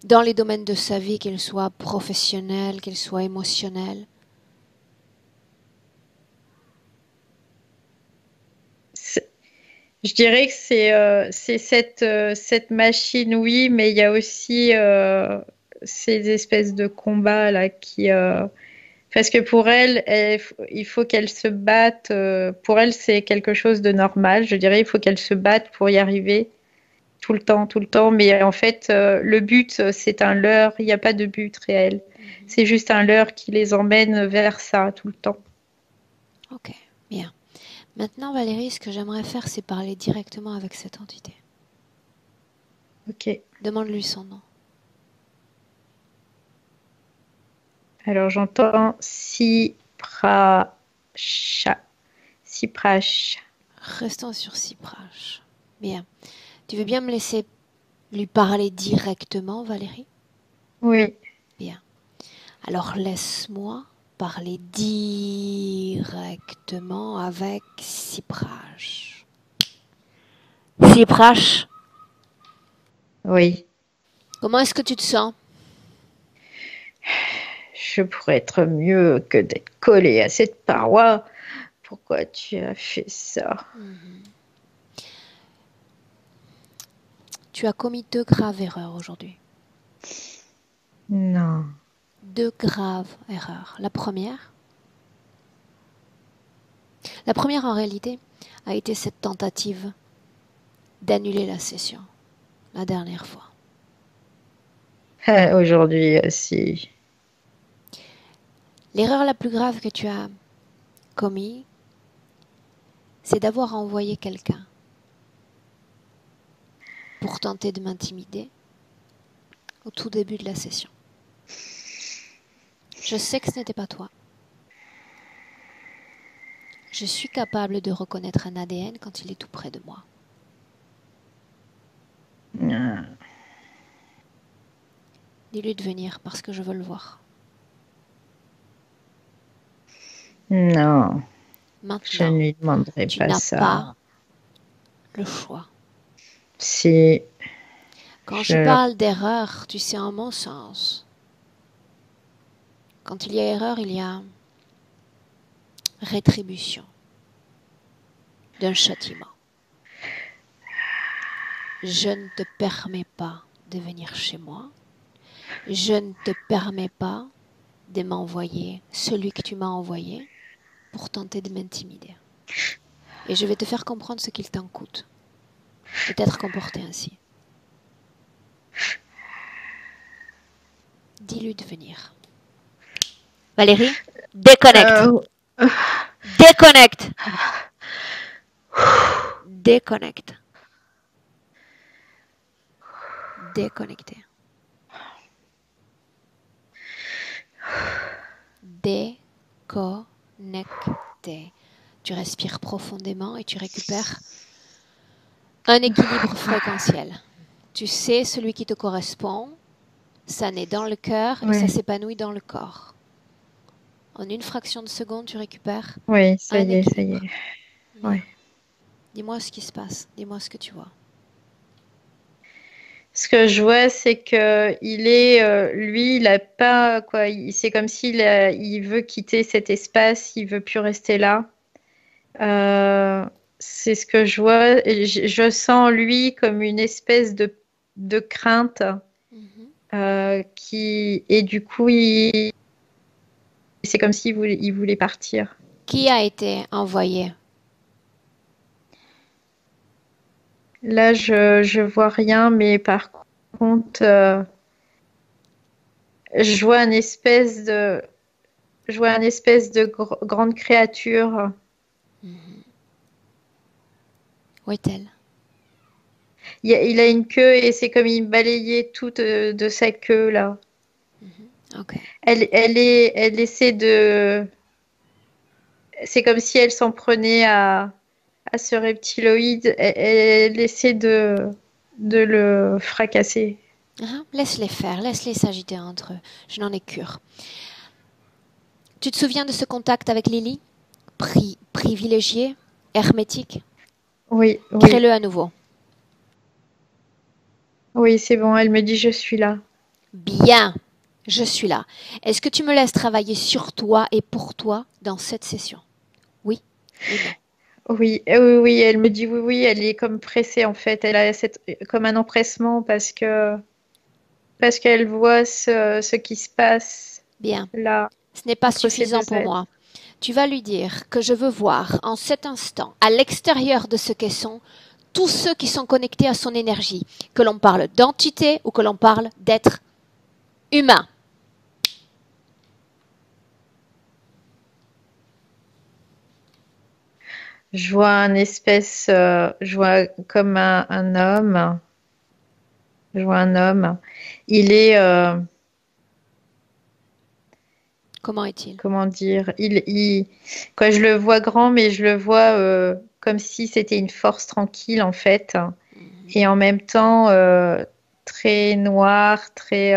dans les domaines de sa vie, qu'elle soit professionnelle, qu'elle soit émotionnelle? Je dirais que c'est cette machine, oui, mais il y a aussi ces espèces de combats là qui parce que pour elle, il faut qu'elle se batte. Pour elle, c'est quelque chose de normal. Je dirais, il faut qu'elle se batte pour y arriver tout le temps, tout le temps. Mais en fait, le but, c'est un leurre. Il n'y a pas de but réel. C'est juste un leurre qui les emmène vers ça tout le temps. Ok, bien. Maintenant, Valérie, ce que j'aimerais faire, c'est parler directement avec cette entité. Ok. Demande-lui son nom. Alors j'entends Sipracha. Sipracha. Restons sur Siprache. Bien. Tu veux bien me laisser lui parler directement, Valérie? Oui. Bien. Alors laisse-moi parler directement avec Siprache. Siprache, Oui. comment est-ce que tu te sens? Je pourrais être mieux que d'être collée à cette paroi. Pourquoi tu as fait ça? Tu as commis 2 graves erreurs aujourd'hui. Non. 2 graves erreurs. La première en réalité a été cette tentative d'annuler la session la dernière fois. Aujourd'hui aussi. L'erreur la plus grave que tu as commise, c'est d'avoir envoyé quelqu'un pour tenter de m'intimider au tout début de la session. Je sais que ce n'était pas toi. Je suis capable de reconnaître un ADN quand il est tout près de moi. Dis-lui de venir parce que je veux le voir. Non. Maintenant, Je ne lui demanderai tu pas n'as ça. pas le choix. Si. Quand je parle d'erreur, tu sais en mon sens. Quand il y a erreur, il y a rétribution d'un châtiment. Je ne te permets pas de venir chez moi. Je ne te permets pas de m'envoyer celui que tu m'as envoyé pour tenter de m'intimider. Et je vais te faire comprendre ce qu'il t'en coûte de t'être comporté ainsi. Dis-lui de venir. Valérie, déconnecte. Déconnecte. Déconnecte. Déconnecté. Déconnecté. Tu respires profondément et tu récupères un équilibre fréquentiel. Tu sais celui qui te correspond, ça naît dans le cœur et ça s'épanouit dans le corps. En une fraction de seconde, tu récupères Oui, ça y est, équilibre. ça y est. Ouais. Dis-moi ce qui se passe. Dis-moi ce que tu vois. Ce que je vois, c'est que lui, il a pas quoi. C'est comme s'il il veut quitter cet espace, il veut plus rester là. C'est ce que je vois. Et je sens lui comme une espèce de crainte et du coup, c'est comme il voulait partir. Qui a été envoyé? Là, je vois rien, mais par contre, je vois une espèce de grande créature. Où est-elle? Il a une queue et c'est comme il balayait tout de sa queue là. Ok. Elle essaie de. C'est comme si elle s'en prenait à ce reptiloïde. Elle essaie de le fracasser. Laisse-les faire, laisse-les s'agiter entre eux. Je n'en ai cure. Tu te souviens de ce contact avec Lily? Privilégié, hermétique? Oui, oui. Crée-le à nouveau. Oui, c'est bon. Elle me dit je suis là. Bien, je suis là. Est-ce que tu me laisses travailler sur toi et pour toi dans cette session? Oui ou non? Oui, oui, oui. Elle me dit oui, oui. Elle est comme pressée en fait. Elle a comme un empressement parce qu'elle voit ce qui se passe Bien. là Ce n'est pas entre ces suffisant deux pour êtres. moi. Tu vas lui dire que je veux voir en cet instant, à l'extérieur de ce caisson, tous ceux qui sont connectés à son énergie, que l'on parle d'entité ou que l'on parle d'être humain. Je vois comme un homme. Je vois un homme. Il est, Comment est-il? comment dire, quoi, je le vois grand, mais je le vois comme si c'était une force tranquille en fait, et en même temps très noir, très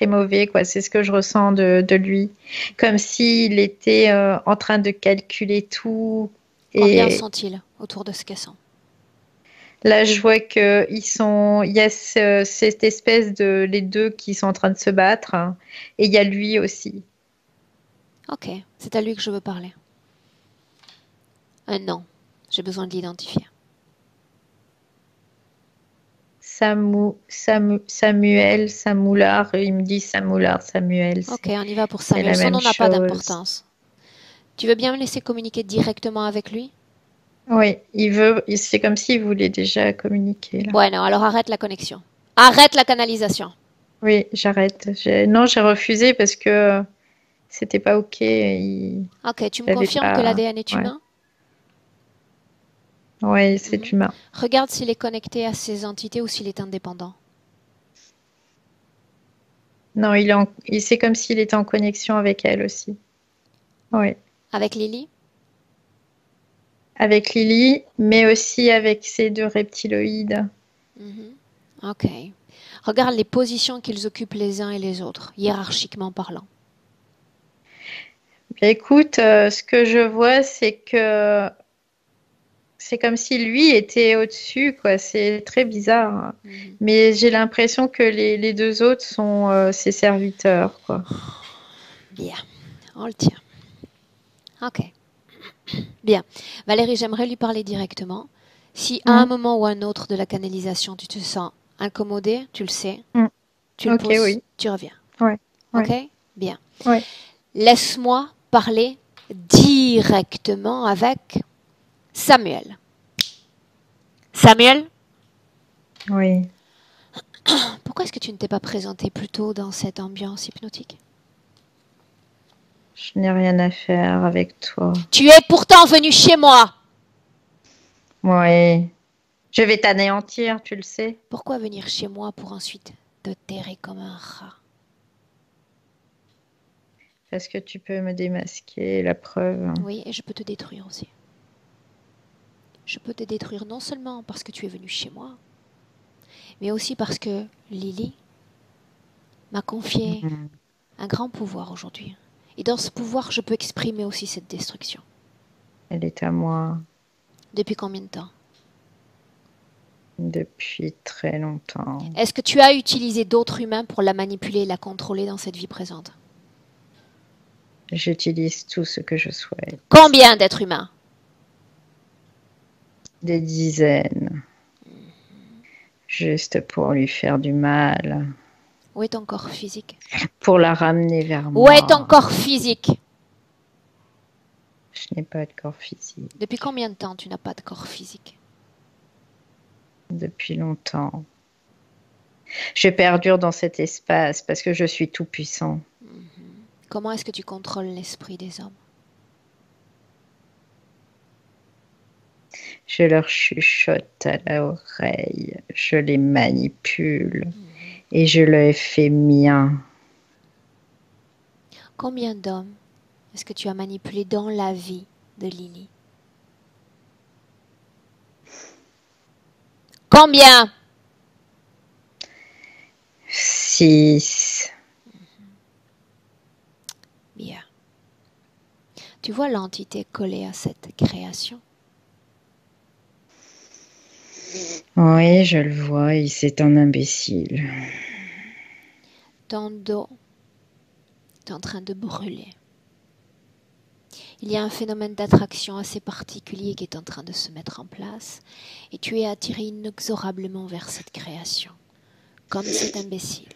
mauvais, quoi. C'est ce que je ressens de lui, comme s'il était en train de calculer tout. Combien Et sont-ils autour de ce caisson? là, je vois il y a cette espèce de les deux qui sont en train de se battre, hein, et il y a lui aussi. Ok, c'est à lui que je veux parler. Un nom. J'ai besoin de l'identifier. Samuel, Samoulard, il me dit Samoulard, Samuel, Ok, on y va pour c'est Samuel. la Son même nom n'a pas chose. d'importance. Tu veux bien me laisser communiquer directement avec lui? Oui, c'est comme s'il voulait déjà communiquer là. Bueno, alors arrête la connexion. Arrête la canalisation. Oui, j'arrête. Non, j'ai refusé parce que c'était pas OK. Ok, tu me J'avais confirmes que pas. l'ADN est Ouais, humain? ouais, c'est Mhm. humain. Regarde s'il est connecté à ces entités ou s'il est indépendant. Non, c'est comme s'il était en connexion avec elle aussi. Oui, Avec Lily? avec Lily, mais aussi avec ces deux reptiloïdes. Mhm. Ok. Regarde les positions qu'ils occupent les uns et les autres, hiérarchiquement parlant. Bien, écoute, ce que je vois, c'est que c'est comme si lui était au-dessus, quoi. C'est très bizarre. Mhm. Mais j'ai l'impression que les deux autres sont ses serviteurs, quoi. Bien, on le tient. Ok, bien. Valérie, j'aimerais lui parler directement. Si à un Mm, moment ou un autre de la canalisation, tu te sens incommodé, tu le sais, mm. tu le Ok, poses, oui. tu reviens. Ouais, Ok? ouais, Bien. ouais. Laisse-moi parler directement avec Samuel. Samuel, Oui. pourquoi est-ce que tu ne t'es pas présenté plus tôt dans cette ambiance hypnotique? Je n'ai rien à faire avec toi. Tu es pourtant venu chez moi. Oui. Je vais t'anéantir, tu le sais. Pourquoi venir chez moi pour ensuite te terrer comme un rat? Parce que tu peux me démasquer, la preuve. Oui, et je peux te détruire aussi. Je peux te détruire non seulement parce que tu es venu chez moi, mais aussi parce que Lily m'a confié Mhm. un grand pouvoir aujourd'hui. Et dans ce pouvoir, je peux exprimer aussi cette destruction. Elle est à moi Depuis combien de temps? depuis très longtemps. Est-ce que tu as utilisé d'autres humains pour la manipuler et la contrôler dans cette vie présente? J'utilise tout ce que je souhaite. Combien d'êtres humains? Des dizaines, juste pour lui faire du mal, Où est ton corps physique? pour la ramener vers Où est ton moi. corps physique? Je n'ai pas de corps physique Depuis combien de temps tu n'as pas de corps physique? depuis longtemps. Je perdure dans cet espace parce que je suis tout puissant. Comment est-ce que tu contrôles l'esprit des hommes? Je leur chuchote à l'oreille, je les manipule et je les fais miens. Combien d'hommes est-ce que tu as manipulé dans la vie de Lily? Combien? 6. Bien. Tu vois l'entité collée à cette création? Oui, je le vois, c'est un imbécile. Ton dos est en train de brûler. Il y a un phénomène d'attraction assez particulier qui est en train de se mettre en place et tu es attiré inexorablement vers cette création, comme cet imbécile.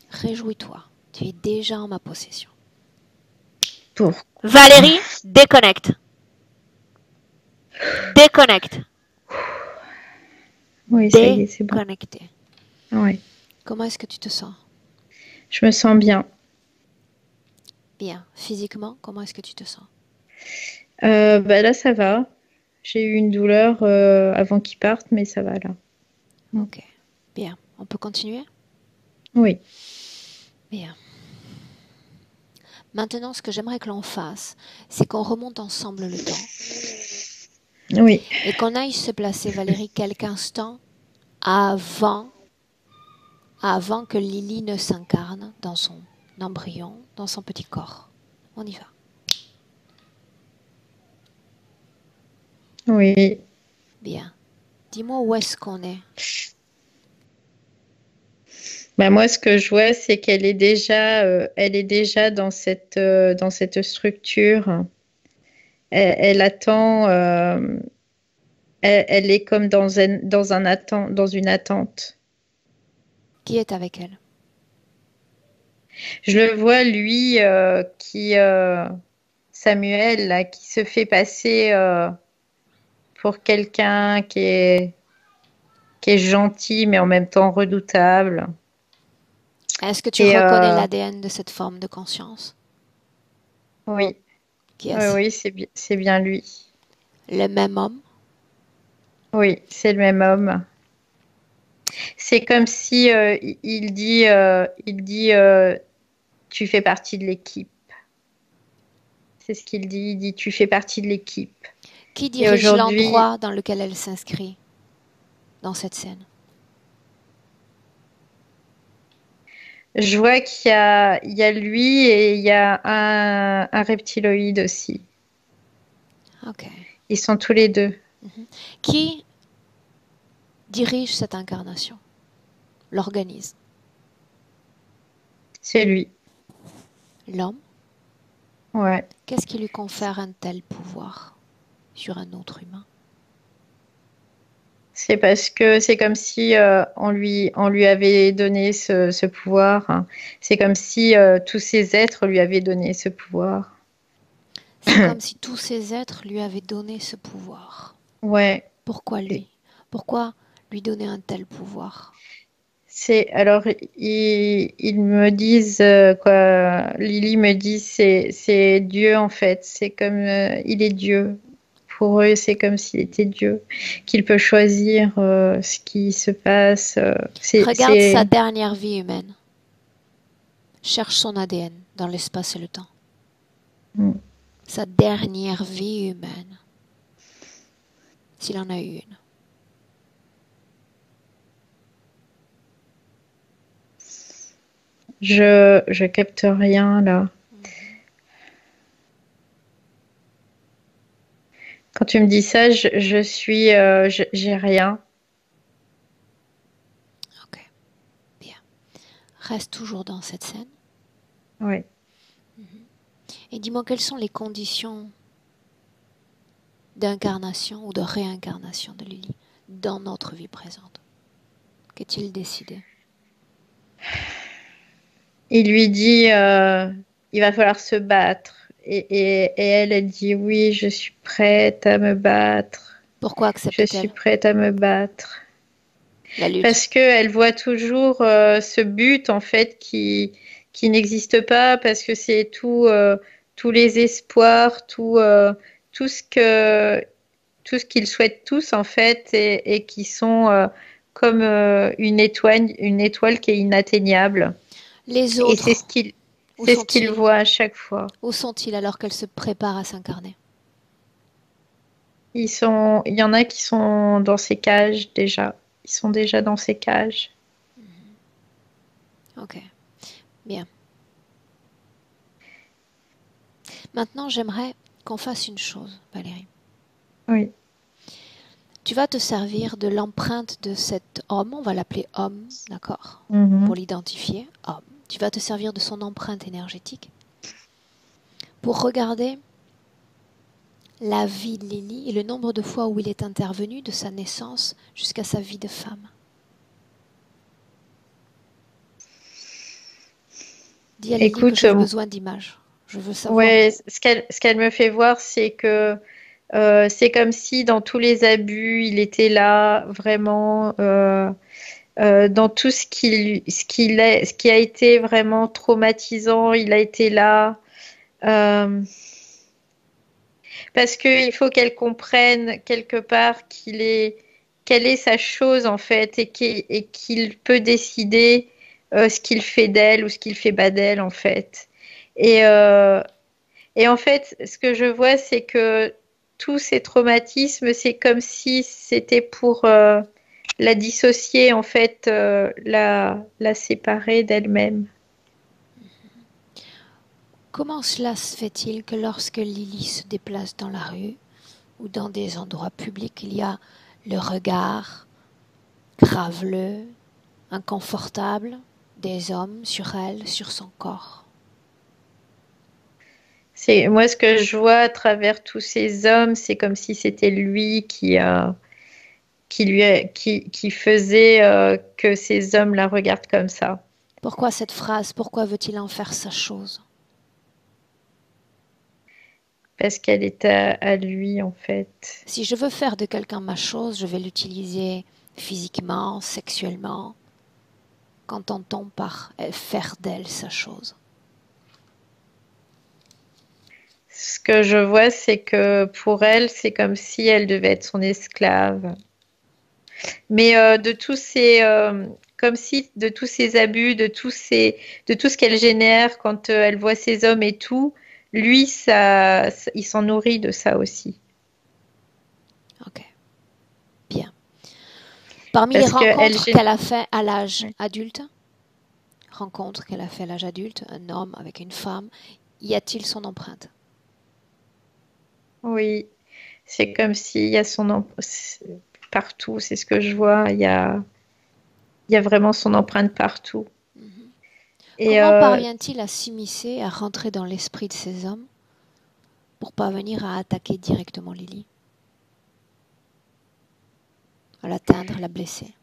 Réjouis-toi, tu es déjà en ma possession. Pourquoi? Valérie, déconnecte. Déconnecte. Oui, ça y est, c'est bon. Déconnecté. Oui. Comment est-ce que tu te sens? Je me sens bien. Bien. Physiquement, comment est-ce que tu te sens? Bah là, ça va. J'ai eu une douleur avant qu'il parte, mais ça va là. Ok. Bien. On peut continuer? Oui. Bien. Maintenant, ce que j'aimerais que l'on fasse, c'est qu'on remonte ensemble le temps. Oui. Et qu'on aille se placer, Valérie, quelques instants avant que Lily ne s'incarne dans son embryon, dans son petit corps. On y va. Oui. Bien. Dis-moi où est-ce qu'on est. Bah moi, ce que je vois, c'est elle est déjà dans cette structure. Elle attend. Elle est comme dans une attente. Qui est avec elle? Je le vois, lui, Samuel, là, qui se fait passer pour quelqu'un qui est gentil, mais en même temps redoutable. Est-ce que tu Et reconnais l'ADN de cette forme de conscience? oui, Qui oui, est-ce? oui, c'est bien lui. Le même homme? Oui, c'est le même homme. C'est comme si il dit, tu fais partie de l'équipe. C'est ce qu'il dit. Il dit, tu fais partie de l'équipe. Qui Et dirige aujourd'hui, l'endroit dans lequel elle s'inscrit dans cette scène? je vois il y a lui et il y a un reptiloïde aussi. Ok. Ils sont tous les deux. Qui dirige cette incarnation? L'organise? C'est lui. L'homme? Ouais. Qu'est-ce qui lui confère un tel pouvoir sur un autre humain? C'est parce que c'est comme si on lui avait donné ce pouvoir, hein. C'est comme si tous ces êtres lui avaient donné ce pouvoir. C'est comme si tous ces êtres lui avaient donné ce pouvoir. Ouais. Pourquoi lui? Pourquoi lui donner un tel pouvoir? Alors ils me disent quoi. Lily me dit c'est Dieu en fait. C'est comme il est Dieu. Pour eux, c'est comme s'il était Dieu, qu'il peut choisir ce qui se passe. Regarde sa dernière vie humaine. Cherche son ADN dans l'espace et le temps. Sa dernière vie humaine. S'il en a eu une. Je capte rien là. Quand tu me dis ça, j'ai rien. Ok, bien. Reste toujours dans cette scène. Ouais. Et dis-moi quelles sont les conditions d'incarnation ou de réincarnation de Lily dans notre vie présente. Qu'est-il décidé? Il lui dit il va falloir se battre. Et elle, elle dit oui, je suis prête à me battre. Pourquoi Je suis accepte-t-elle prête à me battre. la lutte? Parce qu'elle voit toujours ce but en fait qui n'existe pas parce que c'est tous les espoirs, tout ce que tout ce qu'ils souhaitent tous en fait et qui sont comme une étoile qui est inatteignable. Les Et autres, où c'est ce qu'il sont-ils? voit à chaque fois. Où sont-ils alors qu'elle se prépare à s'incarner? Il y en a qui sont dans ces cages déjà. Ils sont déjà dans ces cages. Ok, bien. Maintenant, j'aimerais qu'on fasse une chose, Valérie. Oui. tu vas te servir de l'empreinte de cet homme, on va l'appeler homme, d'accord, Mhm. pour l'identifier, homme. Tu vas te servir de son empreinte énergétique pour regarder la vie de Lily et le nombre de fois où il est intervenu de sa naissance jusqu'à sa vie de femme. Dis à Lily que Écoute, j'ai besoin d'images. Je veux savoir. ouais, ce qu'elle me fait voir, c'est que c'est comme si dans tous les abus, il était là, vraiment, dans tout ce qui a été vraiment traumatisant, il a été là. Euh, Parce qu'il faut qu'elle comprenne quelque part quelle est sa chose en fait et qu'il peut décider ce qu'il fait d'elle ou ce qu'il fait pas d'elle en fait. Et, euh, et en fait, ce que je vois, c'est que tous ces traumatismes, c'est comme si c'était pour la dissocier en fait, la séparer d'elle-même. Comment cela se fait-il que lorsque Lily se déplace dans la rue ou dans des endroits publics, il y a le regard graveleux, inconfortable des hommes sur elle, sur son corps? C'est moi ce que je vois à travers tous ces hommes, c'est comme si c'était lui qui faisait que ces hommes la regardent comme ça. Pourquoi cette phrase? Pourquoi veut-il en faire sa chose? Parce qu'elle est à lui, en fait. Si je veux faire de quelqu'un ma chose, je vais l'utiliser physiquement, sexuellement. Qu'entend-on par faire d'elle sa chose? Ce que je vois, c'est que pour elle, c'est comme si elle devait être son esclave. Mais comme si de tous ces abus, de tout ce qu'elle génère quand elle voit ces hommes et tout, lui, il s'en nourrit de ça aussi. Ok, bien. Parmi les Parce que rencontres qu'elle a fait à l'âge ouais. adulte, rencontres qu'elle a fait à l'âge adulte, un homme avec une femme, y a-t-il son empreinte? Oui, c'est comme s'il y a partout, c'est ce que je vois, il y a vraiment son empreinte partout. Mhm. Et Comment parvient-il à s'immiscer, à rentrer dans l'esprit de ces hommes pour parvenir à attaquer directement Lily, à l'atteindre, la blesser?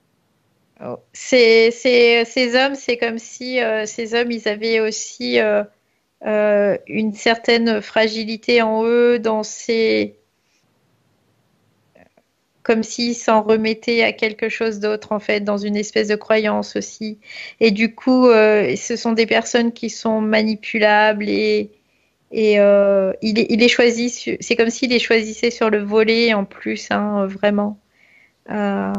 ces hommes, c'est comme si ces hommes, ils avaient aussi une certaine fragilité en eux, comme s'ils s'en remettaient à quelque chose d'autre, en fait, dans une espèce de croyance aussi. Et du coup, ce sont des personnes qui sont manipulables et il les choisit, c'est comme s'il les choisissait sur le volet en plus, hein, vraiment. Euh,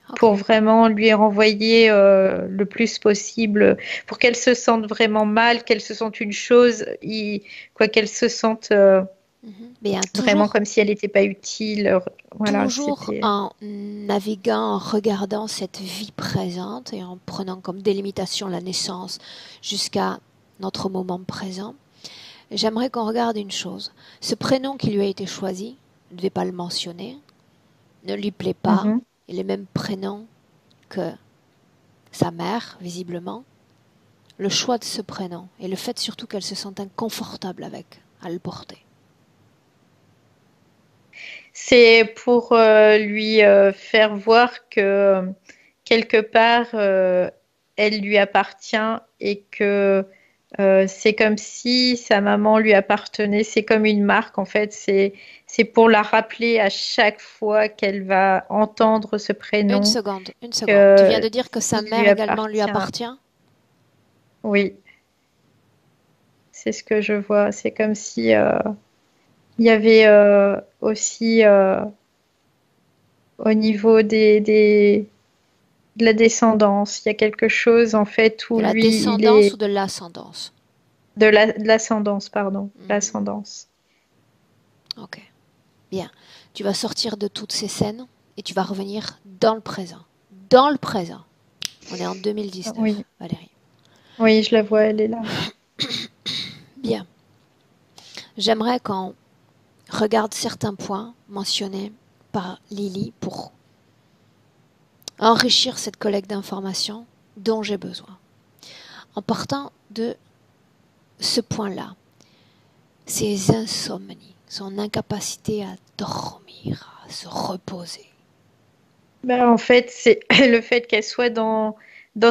Ok. pour vraiment lui renvoyer le plus possible, pour qu'elle se sente vraiment mal, qu'elle se sente une chose, quoi qu'elle se sente Bien, vraiment comme si elle n'était pas utile. Voilà, toujours c'était. en naviguant, en regardant cette vie présente et en prenant comme délimitation la naissance jusqu'à notre moment présent, j'aimerais qu'on regarde une chose. Ce prénom qui lui a été choisi, ne devait pas le mentionner, ne lui plaît pas, Mhm. il est le même prénom que sa mère, visiblement. Le choix de ce prénom et le fait surtout qu'elle se sente inconfortable avec, à le porter. C'est pour lui faire voir que quelque part, elle lui appartient et que c'est comme si sa maman lui appartenait. C'est comme une marque, en fait. C'est pour la rappeler à chaque fois qu'elle va entendre ce Une prénom seconde, une seconde. Tu viens que de dire que sa il lui mère également lui appartient. appartient? Oui, c'est ce que je vois. C'est comme si il y avait aussi au niveau de la descendance, il y a quelque chose en fait De où la lui, il descendance est ou de l'ascendance? de l'ascendance, pardon, Mhm. l'ascendance. Ok, bien. Tu vas sortir de toutes ces scènes et tu vas revenir dans le présent. Dans le présent. On est en 2019, Oui, Valérie. oui, je la vois, elle est là. Bien. J'aimerais qu'on regarde certains points mentionnés par Lily pour enrichir cette collecte d'informations dont j'ai besoin. En partant de ce point-là, ses insomnies, son incapacité à dormir, à se reposer. En fait, c'est le fait qu'elle soit dans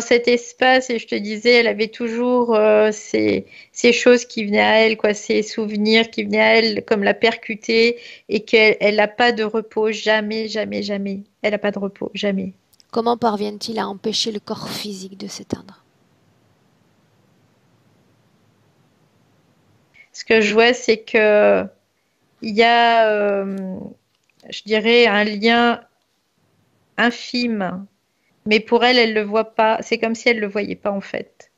cet espace, et je te disais, elle avait toujours ces choses qui venaient à elle, quoi, ces souvenirs qui venaient à elle, comme la percuter, et qu'elle n'a pas de repos, jamais, jamais, jamais. Elle n'a pas de repos, jamais. Comment parviennent-ils à empêcher le corps physique de s'éteindre? Ce que je vois, c'est que il y a, je dirais, un lien infime, mais pour elle, elle le voit pas. C'est comme si elle le voyait pas en fait.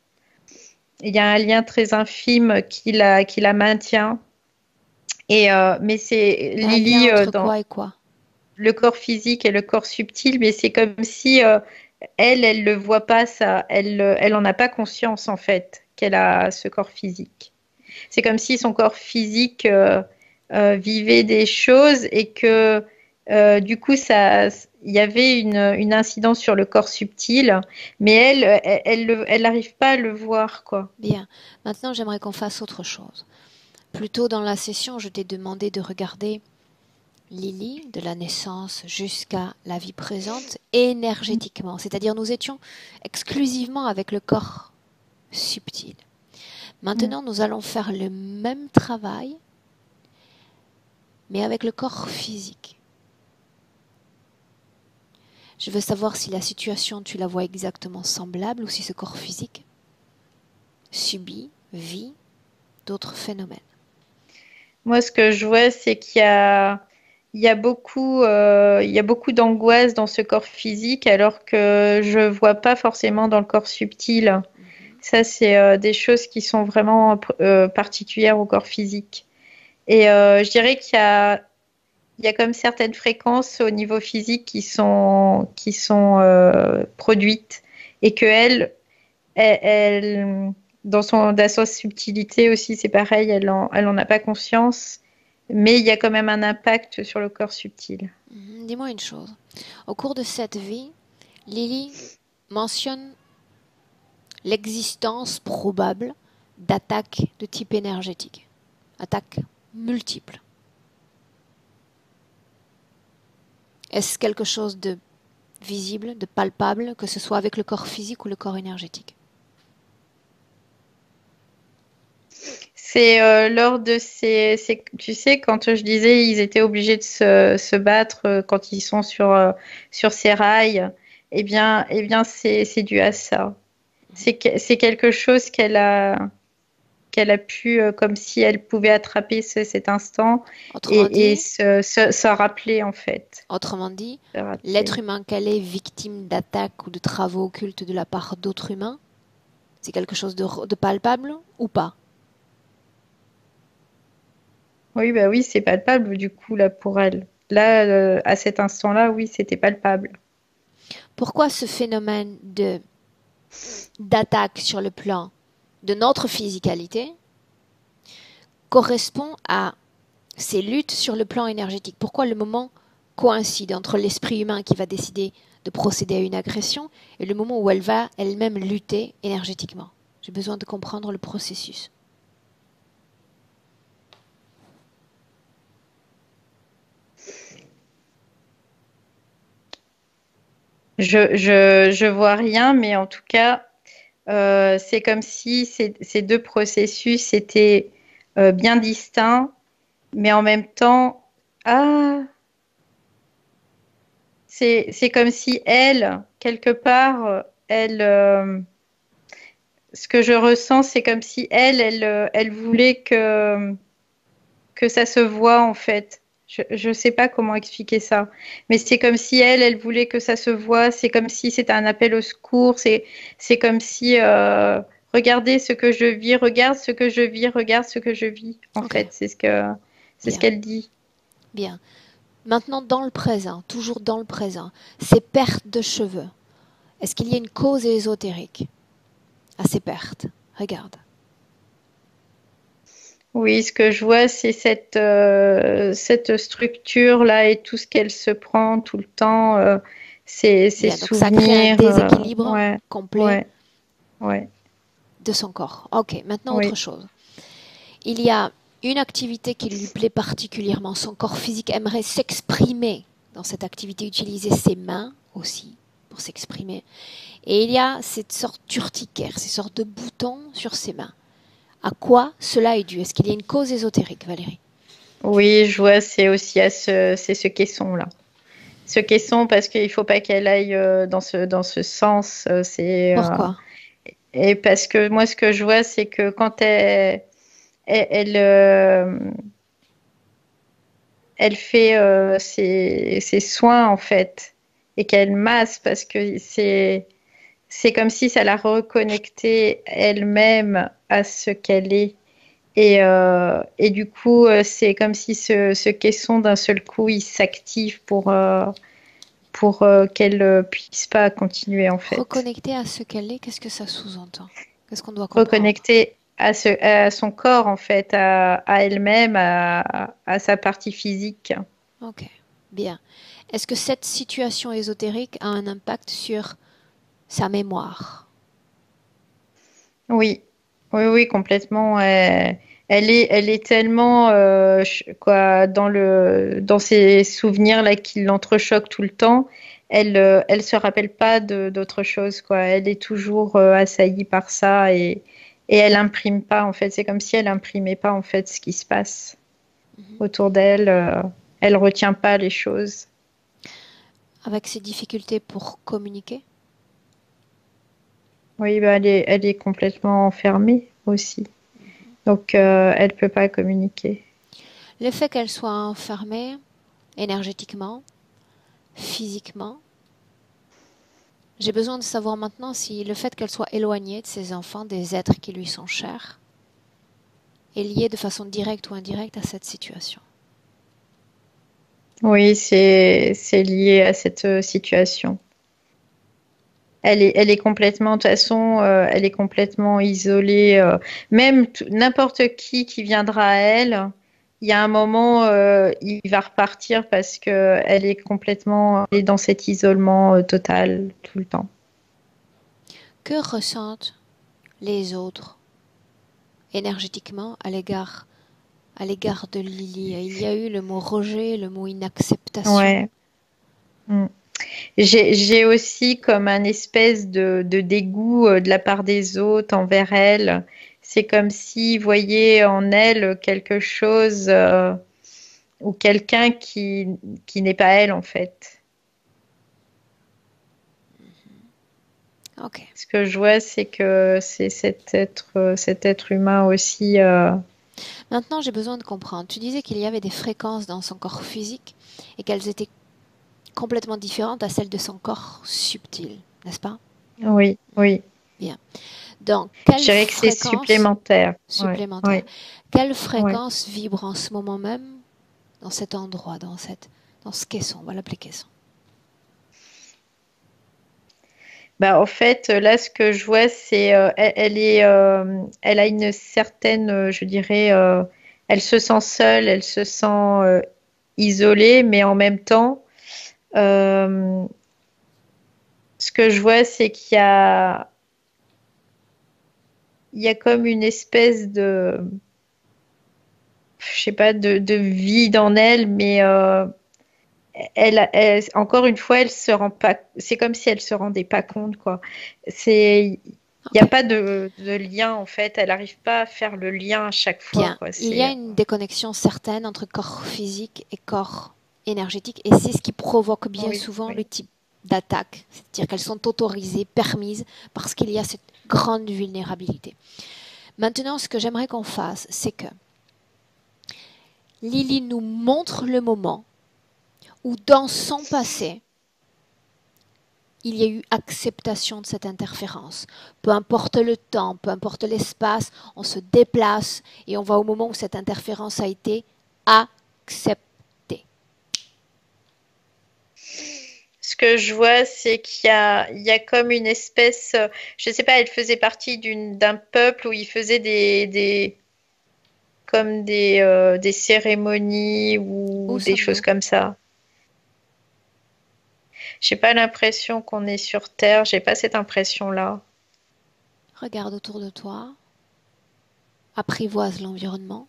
Il y a un lien très infime qui la maintient. Mais c'est Un Lily lien entre dans quoi et quoi? le corps physique et le corps subtil, mais c'est comme si elle le voit pas ça. Elle en a pas conscience en fait qu'elle a ce corps physique. C'est comme si son corps physique vivait des choses et que du coup, il y avait une incidence sur le corps subtil, mais elle n'arrive pas à le voir, quoi. Bien. Maintenant, j'aimerais qu'on fasse autre chose. Plus tôt dans la session, je t'ai demandé de regarder Lily, de la naissance jusqu'à la vie présente, énergétiquement. C'est-à-dire, nous étions exclusivement avec le corps subtil. Maintenant, nous allons faire le même travail, mais avec le corps physique. Je veux savoir si la situation, tu la vois exactement semblable ou si ce corps physique vit d'autres phénomènes. Moi, ce que je vois, c'est qu'il y a beaucoup d'angoisse dans ce corps physique, alors que je vois pas forcément dans le corps subtil. Ça, c'est des choses qui sont vraiment particulières au corps physique. Et je dirais qu'il y a comme certaines fréquences au niveau physique qui sont produites et que elle, dans sa subtilité aussi, c'est pareil, elle en a pas conscience, mais il y a quand même un impact sur le corps subtil. Dis-moi une chose. Au cours de cette vie, Lily mentionne l'existence probable d'attaques de type énergétique. Attaques multiples. Est-ce quelque chose de visible, de palpable, que ce soit avec le corps physique ou le corps énergétique? C'est lors de tu sais, quand je disais ils étaient obligés de se battre quand ils sont sur ces rails, eh bien c'est dû à ça. C'est quelque chose qu'elle a pu, comme si elle pouvait attraper cet instant Autrement et dit, se rappeler en fait. autrement dit, Se rappeler. l'être humain qu'elle est victime d'attaques ou de travaux occultes de la part d'autres humains, c'est quelque chose de palpable ou pas? Oui, bah oui, c'est palpable du coup là pour elle. Là, à cet instant-là, oui, c'était palpable. Pourquoi ce phénomène d'attaque sur le plan de notre physicalité correspond à ces luttes sur le plan énergétique? Pourquoi le moment coïncide entre l'esprit humain qui va décider de procéder à une agression et le moment où elle va elle-même lutter énergétiquement? J'ai besoin de comprendre le processus. Je vois rien, mais en tout cas, c'est comme si ces deux processus étaient bien distincts, mais en même temps, ah, c'est comme si elle, quelque part, ce que je ressens, c'est comme si elle voulait que ça se voit en fait. Je ne sais pas comment expliquer ça, mais c'est comme si elle voulait que ça se voit. C'est comme si c'était un appel au secours. C'est comme si regardez ce que je vis, regarde ce que je vis, regarde ce que je vis. En Ok. fait, c'est ce qu'elle dit. Bien. Maintenant, dans le présent, toujours dans le présent, ces pertes de cheveux, est-ce qu'il y a une cause ésotérique à ces pertes? Regarde. Oui, ce que je vois, c'est cette structure-là et tout ce qu'elle se prend tout le temps, ces Bien, donc ça crée un souvenirs. déséquilibre Ouais, complet ouais, ouais, de son corps. Ok, maintenant autre oui. chose. Il y a une activité qui lui plaît particulièrement. Son corps physique aimerait s'exprimer dans cette activité, utiliser ses mains aussi pour s'exprimer. Et il y a cette sorte d'urticaire, ces sortes de boutons sur ses mains. À quoi cela est dû? Est-ce qu'il y a une cause ésotérique, Valérie? Oui, je vois, c'est aussi c'est ce caisson-là. Ce caisson, parce qu'il faut pas qu'elle aille dans ce sens. Pourquoi? Et parce que moi, ce que je vois, c'est que quand elle fait ses soins, en fait, et qu'elle masse, parce que c'est comme si ça la reconnectait elle-même à ce qu'elle est. Et du coup, c'est comme si ce caisson, d'un seul coup, il s'active pour qu'elle puisse pas continuer, en fait. Reconnecter à ce qu'elle est, qu'est-ce que ça sous-entend? Qu'est-ce qu'on doit comprendre? Reconnecter à son corps, en fait, à elle-même, à sa partie physique. Ok, bien. Est-ce que cette situation ésotérique a un impact sur sa mémoire? Oui, oui, oui, complètement. Elle est tellement quoi, dans ses souvenirs là qui l'entrechoquent tout le temps. Elle se rappelle pas d'autre chose, quoi. Elle est toujours assaillie par ça et elle imprime pas, en fait. C'est comme si elle imprimait pas, en fait, ce qui se passe Mhm. autour d'elle. Elle retient pas les choses. Avec ses difficultés pour communiquer? Oui, bah, elle est complètement enfermée aussi. Donc, elle peut pas communiquer. Le fait qu'elle soit enfermée énergétiquement, physiquement, j'ai besoin de savoir maintenant si le fait qu'elle soit éloignée de ses enfants, des êtres qui lui sont chers, est lié de façon directe ou indirecte à cette situation. Oui, c'est lié à cette situation. Elle est complètement, de toute façon, elle est complètement isolée. Même n'importe qui viendra à elle, il y a un moment, il va repartir parce que elle est dans cet isolement total tout le temps. Que ressentent les autres énergétiquement à l'égard de Lily? Il y a eu le mot rejet, le mot inacceptation. Ouais. Mm. J'ai aussi comme un espèce de dégoût de la part des autres envers elle. C'est comme s'ils voyaient en elle quelque chose ou quelqu'un qui n'est pas elle en fait. Ok. Ce que je vois, c'est que c'est cet être humain aussi. Maintenant, j'ai besoin de comprendre. Tu disais qu'il y avait des fréquences dans son corps physique et qu'elles étaient complètement différentes à celles de son corps subtil, n'est-ce pas? Oui, oui. Bien. Donc, Je quelle dirais que c'est fréquence supplémentaire. Ouais, supplémentaire, ouais, quelle ouais. fréquence vibre en ce moment même dans cet endroit, dans ce caisson, on va l'appeler caisson. Bah, en fait, là, ce que je vois, c'est elle a une certaine, je dirais, elle se sent seule, elle se sent isolée, mais en même temps, euh, ce que je vois, c'est il y a comme une espèce je sais pas, de vide en elle, mais encore une fois, elle se rend pas, c'est comme si elle se rendait pas compte, quoi. Il n'y Ok, a pas de lien, en fait. Elle n'arrive pas à faire le lien à chaque fois, bien. quoi. Il y a une déconnexion certaine entre corps physique et corps énergétique, et c'est ce qui provoque bien Oui, souvent le oui. type d'attaque, c'est-à-dire qu'elles sont autorisées, permises, parce qu'il y a cette grande vulnérabilité. Maintenant, ce que j'aimerais qu'on fasse, c'est que Lily nous montre le moment où, dans son passé, il y a eu acceptation de cette interférence. Peu importe le temps, peu importe l'espace, on se déplace et on va au moment où cette interférence a été acceptée. Ce que je vois, c'est il y a comme une espèce, je sais pas, elle faisait partie d'un peuple où il faisait comme des cérémonies ou Où des choses sommes-nous? comme ça. J'ai pas l'impression qu'on est sur Terre, j'ai pas cette impression-là. Regarde autour de toi, apprivoise l'environnement.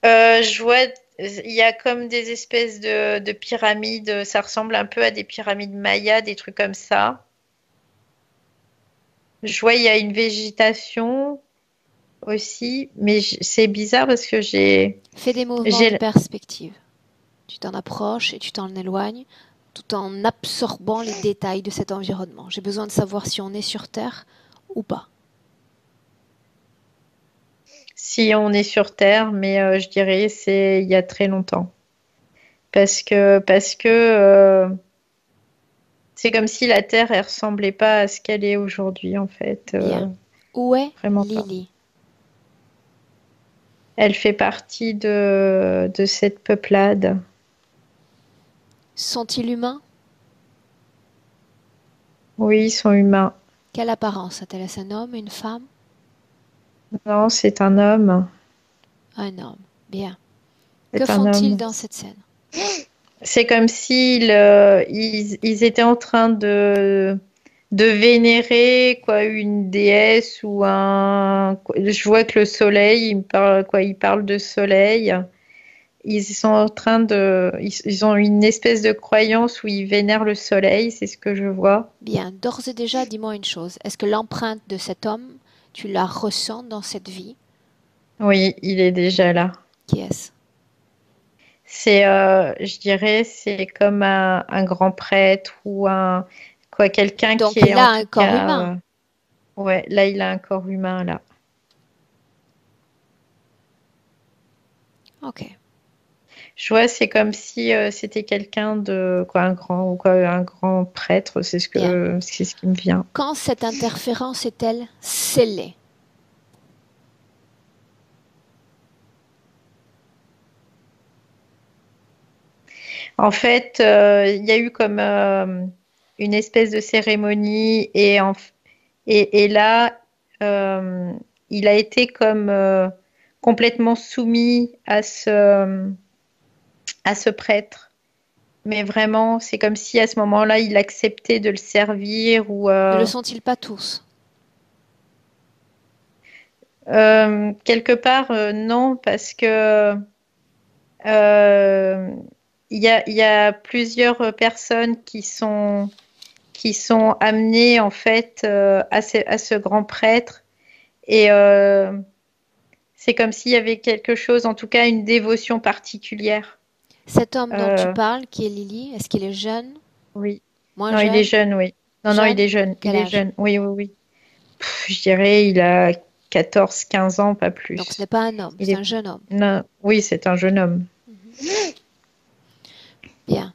Je vois, il y a comme des espèces de pyramides, ça ressemble un peu à des pyramides mayas, des trucs comme ça. Je vois, il y a une végétation aussi, mais c'est bizarre parce que Fais des mouvements de j'ai, perspective. Tu t'en approches et tu t'en éloignes tout en absorbant les détails de cet environnement. J'ai besoin de savoir si on est sur Terre ou pas. si on est sur Terre, mais je dirais c'est il y a très longtemps. Parce que c'est comme si la Terre, elle ressemblait pas à ce qu'elle est aujourd'hui, en fait. Bien. Où est Vraiment pas. Lily? Elle fait partie de cette peuplade. Sont-ils humains? Oui, ils sont humains. Quelle apparence a-t-elle? Est-ce un homme, une femme? Non, c'est un homme. Un homme. Bien. Que C'est un font-ils homme. dans cette scène? C'est comme s'ils ils étaient en train de vénérer quoi, une déesse ou un. Je vois que le soleil, il me parle, quoi, il parle de soleil. Ils sont en train ils ont une espèce de croyance où ils vénèrent le soleil, c'est ce que je vois. Bien. D'ores et déjà, dis-moi une chose. Est-ce que l'empreinte de cet homme, tu la ressens dans cette vie? Oui, il est déjà là. Qui est-ce? C'est, je dirais, c'est comme un grand prêtre ou quoi, quelqu'un qui Donc, est il en a tout un corps cas, humain. ouais, là, il a un corps humain là. Ok. Je vois, c'est comme si c'était quelqu'un de quoi, un grand ou quoi, un grand prêtre. Bien. C'est ce qui me vient. Quand cette interférence est-elle scellée? En fait, il y a eu comme une espèce de cérémonie et là, euh, il a été comme complètement soumis à ce prêtre. Mais vraiment, c'est comme si à ce moment-là, il acceptait de le servir ou Ne le sont-ils pas tous? quelque part, non, parce que euh, il y a plusieurs personnes qui sont amenées en fait à ce grand prêtre et c'est comme s'il y avait quelque chose, en tout cas une dévotion particulière. Cet homme dont tu Euh, parles, qui est Lily, est-ce qu'il est jeune? oui. Moins Non, il est jeune? jeune, oui. Non, non, il Jeune? est jeune. Il Quel est âge? jeune. Oui, oui, oui. Je dirais, il a 14, 15 ans, pas Donc ce n'est plus. pas un homme, Il c'est est... un jeune homme. Non, oui, c'est un jeune homme. Bien.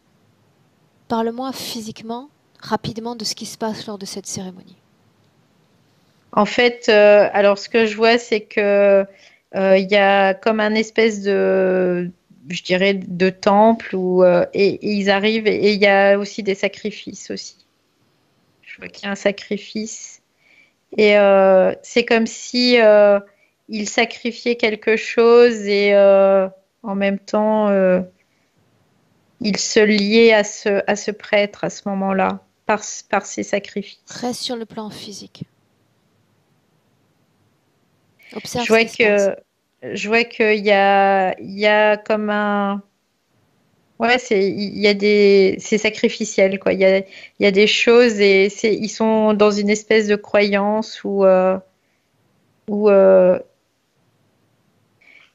Parle-moi physiquement, rapidement, de ce qui se passe lors de cette cérémonie. En fait, alors ce que je vois, c'est que il y a comme un espèce je dirais, de temple et ils arrivent et il y a aussi des sacrifices aussi. Je vois qu'il y a un sacrifice et c'est comme si ils sacrifiaient quelque chose et en même temps ils se liaient à ce prêtre à ce moment-là par ces sacrifices. Reste sur le plan physique. Je Observe ce vois qui se passe. que je vois il y a comme un ouais il y a c'est sacrificiel quoi. Il y a des choses et ils sont dans une espèce de croyance où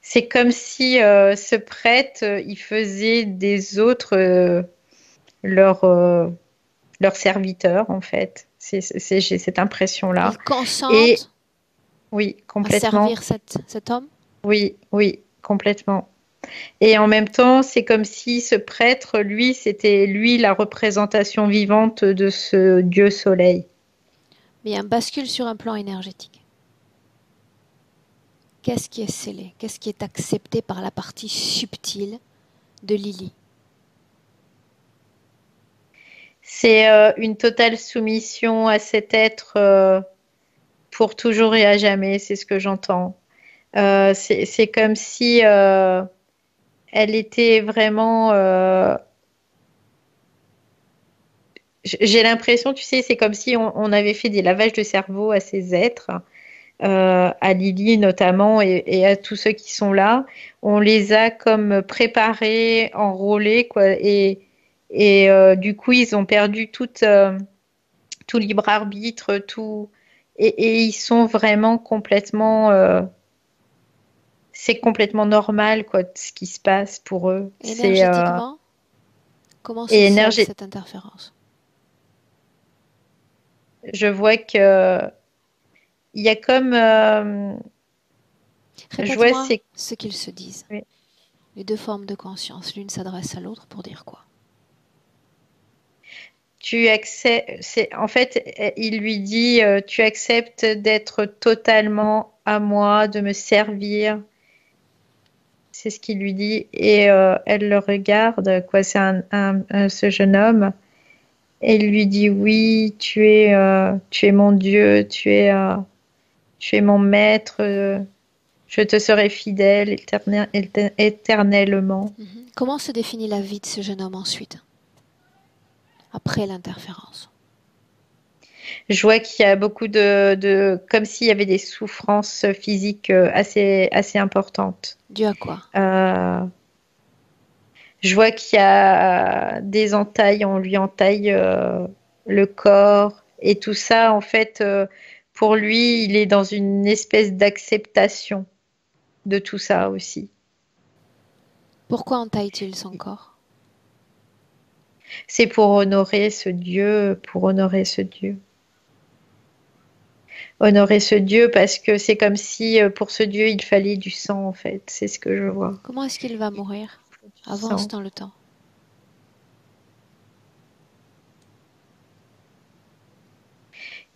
c'est comme si ce prêtre il faisait des autres leurs leurs serviteurs en fait. J'ai cette impression-là. Il Et consente oui, à complètement. servir cet homme. Oui, oui, complètement. Et en même temps, c'est comme si ce prêtre, lui, c'était lui la représentation vivante de ce dieu soleil. Mais il y a un bascule sur un plan énergétique. Qu'est-ce qui est scellé? Qu'est-ce qui est accepté par la partie subtile de Lily? C'est une totale soumission à cet être pour toujours et à jamais, c'est ce que j'entends. C'est comme si elle était vraiment. J'ai l'impression, tu sais, c'est comme si on avait fait des lavages de cerveau à ces êtres, à Lily notamment, et à tous ceux qui sont là. On les a comme préparés, enrôlés, quoi. Et du coup, ils ont perdu tout libre arbitre, tout. Et ils sont vraiment complètement. C'est complètement normal, quoi, ce qui se passe pour eux. Énergétiquement, comment se Et scelle cette interférence? Je vois que il y a comme. Je vois Répète-moi ce qu'ils se disent. Oui. Les deux formes de conscience, l'une s'adresse à l'autre pour dire quoi? Tu acceptes. En fait, il lui dit, tu acceptes d'être totalement à moi, de me servir. C'est ce qu'il lui dit. Et elle le regarde, quoi. C'est ce jeune homme. Et il lui dit, oui, tu es mon Dieu, tu es mon maître. Je te serai fidèle éternellement. Comment se définit la vie de ce jeune homme ensuite, après l'interférence? Je vois qu'il y a beaucoup comme s'il y avait des souffrances physiques assez importantes. Dû à quoi? Je vois qu'il y a des entailles, on lui entaille le corps et tout ça, en fait, pour lui, il est dans une espèce d'acceptation de tout ça aussi. Pourquoi entaille-t-il son corps? C'est pour honorer ce Dieu, pour honorer ce Dieu. Honorer ce Dieu parce que c'est comme si pour ce Dieu il fallait du sang en fait, c'est ce que je vois. Comment est-ce qu'il va mourir? Avance dans le temps.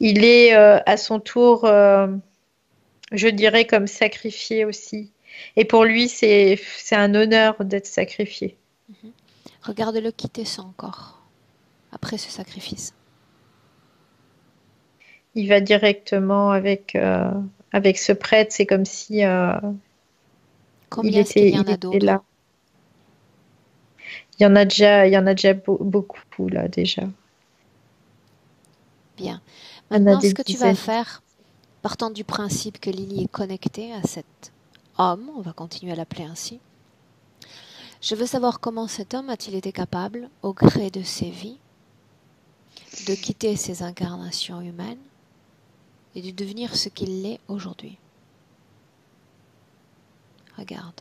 Il est à son tour, je dirais, comme sacrifié aussi. Et pour lui, c'est un honneur d'être sacrifié. Regarde-le quitter son corps après ce sacrifice. Il va directement avec ce prêtre, c'est comme si Combien est-ce qu'il y en a d'autres? là. Il y en a déjà beaucoup là déjà. Bien. Maintenant, ce que tu vas faire, partant du principe que Lily est connectée à cet homme, on va continuer à l'appeler ainsi, je veux savoir comment cet homme a-t-il été capable, au gré de ses vies, de quitter ses incarnations humaines et de devenir ce qu'il est aujourd'hui. Regarde.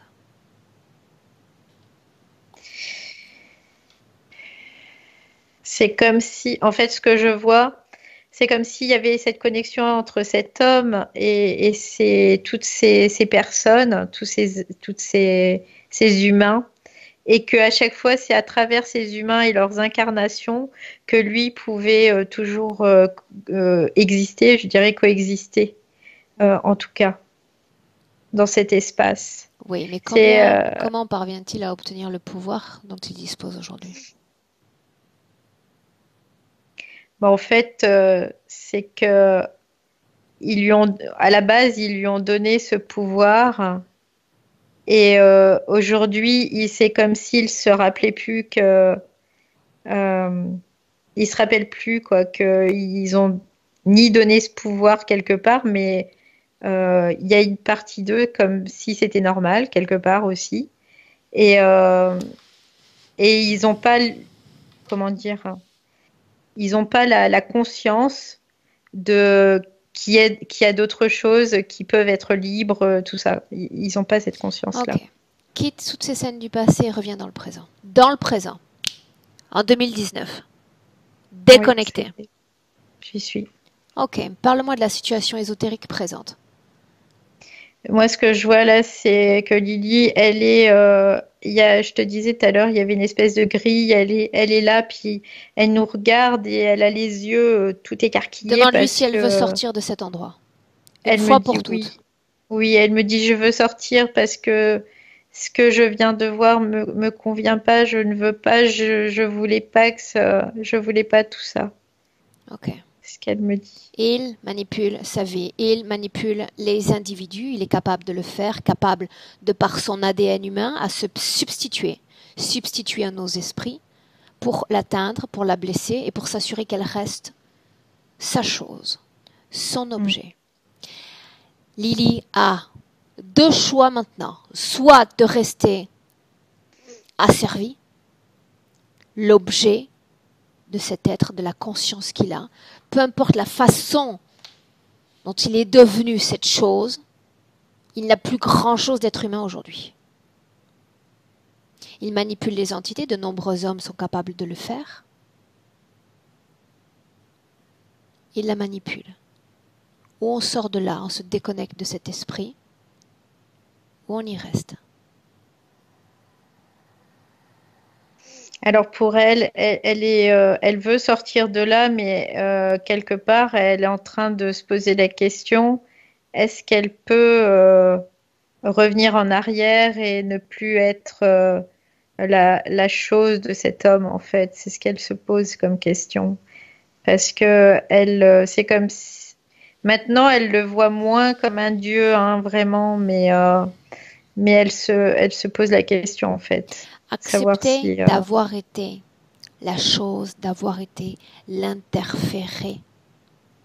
C'est comme si, en fait, ce que je vois, c'est comme s'il y avait cette connexion entre cet homme et toutes ces personnes, toutes ces humains, et qu'à chaque fois, c'est à travers ces humains et leurs incarnations que lui pouvait toujours exister, je dirais coexister, en tout cas, dans cet espace. Oui, mais comment parvient-il à obtenir le pouvoir dont il dispose aujourd'hui? En fait, c'est que à la base, ils lui ont donné ce pouvoir. Et aujourd'hui, c'est comme s'il se rappelait plus il se rappelle plus quoi, qu'ils ont ni donné ce pouvoir quelque part, mais il y a une partie d'eux comme si c'était normal quelque part aussi. Et ils n'ont pas, comment dire, ils n'ont pas la conscience qu'il y a d'autres choses qui peuvent être libres, tout ça. Ils n'ont pas cette conscience-là. Ok. Quitte toutes ces scènes du passé et reviens dans le présent. Dans le présent, en 2019. Déconnecté. Oui, j'y suis. Ok. Parle-moi de la situation ésotérique présente. Moi, ce que je vois là, c'est que Lily, elle est, je te disais tout à l'heure, il y avait une espèce de grille, elle est là, puis elle nous regarde et elle a les yeux tout écarquillés. Demande-lui si elle veut sortir de cet endroit. Une fois pour toutes. Oui, elle me dit, je veux sortir parce que ce que je viens de voir me convient pas, je ne veux pas, je voulais pas je voulais pas tout ça. Ok. c'est ce qu'elle me dit. Il manipule sa vie, il manipule les individus, il est capable de le faire, capable, de par son ADN humain, à se substituer à nos esprits pour l'atteindre, pour la blesser et pour s'assurer qu'elle reste sa chose, son objet. Lily a deux choix maintenant, soit de rester asservie, l'objet de cet être, de la conscience qu'il a, peu importe la façon dont il est devenu cette chose, il n'a plus grand-chose d'être humain aujourd'hui. Il manipule les entités, de nombreux hommes sont capables de le faire. Il la manipule. Ou on sort de là, on se déconnecte de cet esprit, ou on y reste. Alors pour elle, elle veut sortir de là, mais quelque part, elle est en train de se poser la question, est-ce qu'elle peut revenir en arrière et ne plus être la chose de cet homme, en fait? C'est ce qu'elle se pose comme question. Parce que c'est comme si... Maintenant, elle le voit moins comme un dieu, hein, vraiment, mais elle se pose la question, en fait. Accepter d'avoir été la chose, d'avoir été l'interféré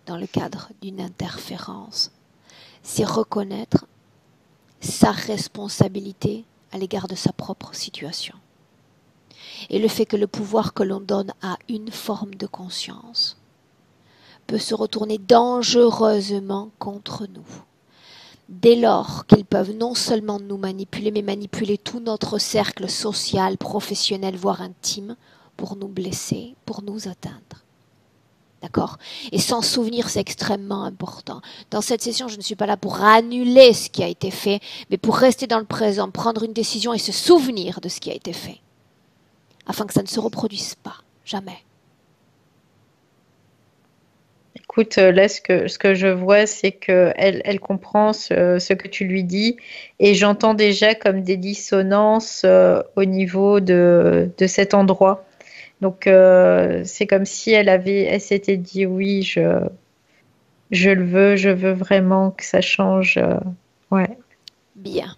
dans le cadre d'une interférence, c'est reconnaître sa responsabilité à l'égard de sa propre situation. Et le fait que le pouvoir que l'on donne à une forme de conscience peut se retourner dangereusement contre nous. Dès lors qu'ils peuvent non seulement nous manipuler, mais manipuler tout notre cercle social, professionnel, voire intime, pour nous blesser, pour nous atteindre. D'accord ? Et s'en souvenir, c'est extrêmement important. Dans cette session, je ne suis pas là pour annuler ce qui a été fait, mais pour rester dans le présent, prendre une décision et se souvenir de ce qui a été fait, afin que ça ne se reproduise pas, jamais. Écoute, là, ce que je vois, c'est qu'elle comprend ce que tu lui dis et j'entends déjà comme des dissonances au niveau de cet endroit. Donc, c'est comme si elle s'était dit oui, je veux vraiment que ça change. Ouais. Bien.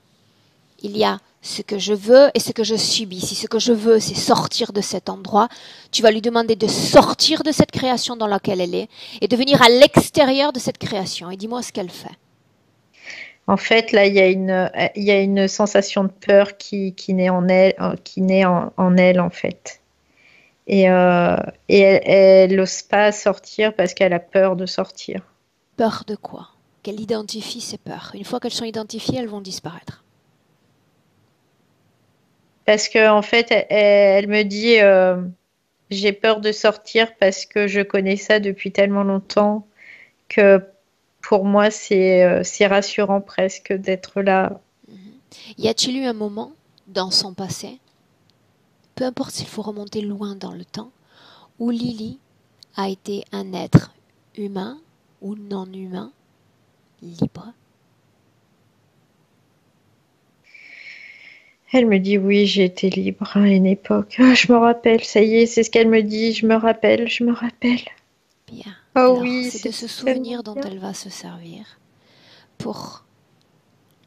Il y a ce que je veux et ce que je subis. Si ce que je veux, c'est sortir de cet endroit, tu vas lui demander de sortir de cette création dans laquelle elle est et de venir à l'extérieur de cette création. Et dis-moi ce qu'elle fait. En fait, là, il y a une sensation de peur qui naît en elle, en fait. Et elle n'ose pas sortir parce qu'elle a peur de sortir. Peur de quoi? Qu'elle identifie ses peurs. Une fois qu'elles sont identifiées, elles vont disparaître. Parce que en fait, elle me dit j'ai peur de sortir parce que je connais ça depuis tellement longtemps que pour moi, c'est rassurant presque d'être là. Y a-t-il eu un moment dans son passé, peu importe s'il faut remonter loin dans le temps, où Lily a été un être humain ou non humain, libre? Elle me dit oui, j'ai été libre à une époque. Oh, je me rappelle, ça y est, c'est ce qu'elle me dit. Je me rappelle. Bien. Oh alors, oui, c'est de ce souvenir dont elle va se servir pour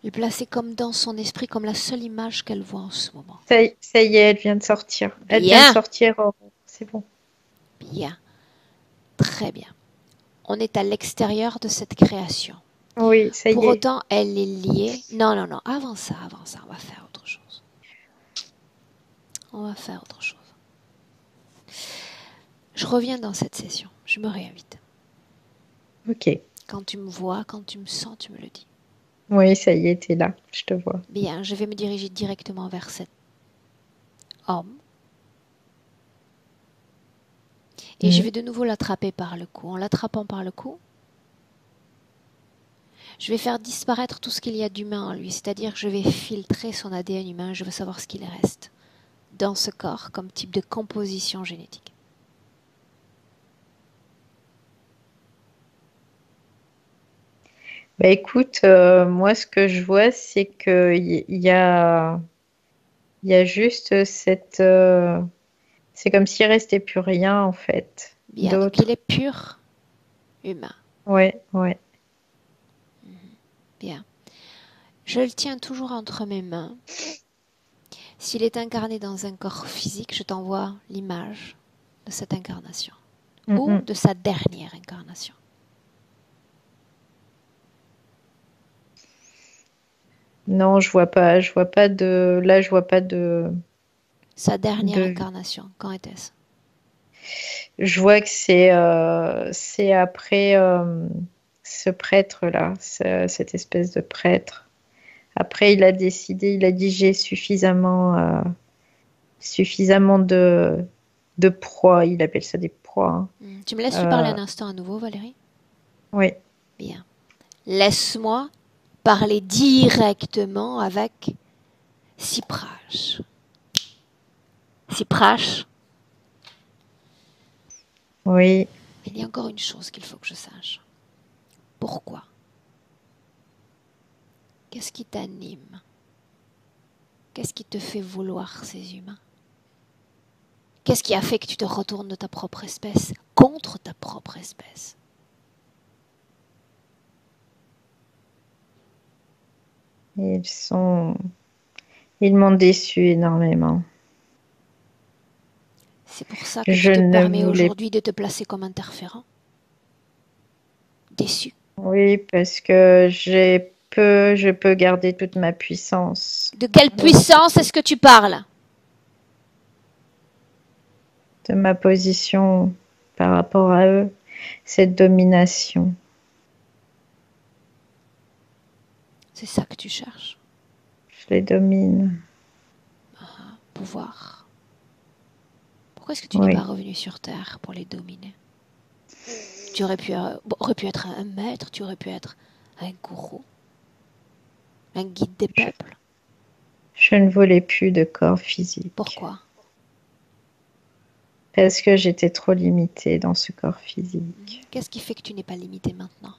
le placer comme dans son esprit, comme la seule image qu'elle voit en ce moment. Ça y est, elle vient de sortir. Elle vient de sortir, oh, c'est bon. Bien. Très bien. On est à l'extérieur de cette création. Oui, ça y est. Pour autant, elle est liée. Non. Avant ça, on va faire autre chose. Je reviens dans cette session. Je me réinvite. Ok. Quand tu me vois, quand tu me sens, tu me le dis. Oui, ça y est, t'es là. Je te vois. Bien, je vais me diriger directement vers cet homme. Et je vais de nouveau l'attraper par le cou. En l'attrapant par le cou, je vais faire disparaître tout ce qu'il y a d'humain en lui. C'est-à-dire que je vais filtrer son ADN humain. Je veux savoir ce qu'il reste dans ce corps comme type de composition génétique. Bah écoute, moi ce que je vois, c'est qu'il y a juste cette... c'est comme s'il restait plus rien en fait. Bien, donc il est pur. humain. Ouais, ouais. Bien. Je le tiens toujours entre mes mains. S'il est incarné dans un corps physique, je t'envoie l'image de cette incarnation ou Mm. de sa dernière incarnation. Non, je vois pas. Je vois pas de. Là, je vois pas de. Sa dernière De. incarnation, quand était-ce? Je vois que c'est après ce prêtre-là, cette espèce de prêtre. Après, il a décidé, il a dit j'ai suffisamment de proies. Il appelle ça des proies, hein. Tu me laisses lui parler Euh, un instant à nouveau, Valérie? oui, Bien. Laisse-moi parler directement avec Cyprache. Cyprache, oui. il y a encore une chose qu'il faut que je sache. Pourquoi? Qu'est-ce qui t'anime? Qu'est-ce qui te fait vouloir ces humains? Qu'est-ce qui a fait que tu te retournes de ta propre espèce contre ta propre espèce? Ils sont, ils m'ont déçu énormément. C'est pour ça que tu Je te ne permets voulais, aujourd'hui de te placer comme interférent? Déçu. oui, parce que je peux garder toute ma puissance De quelle puissance est-ce que tu parles? de ma position par rapport à eux, cette domination. C'est ça que tu cherches. Je les domine. Pouvoir. Pourquoi est-ce que tu n'es pas Oui. revenu sur Terre pour les dominer? Tu aurais pu être un maître, tu aurais pu être un gourou, un guide des Je, peuples. je ne voulais plus de corps physique Pourquoi? parce que j'étais trop limitée dans ce corps physique. Qu'est-ce qui fait que tu n'es pas limité maintenant?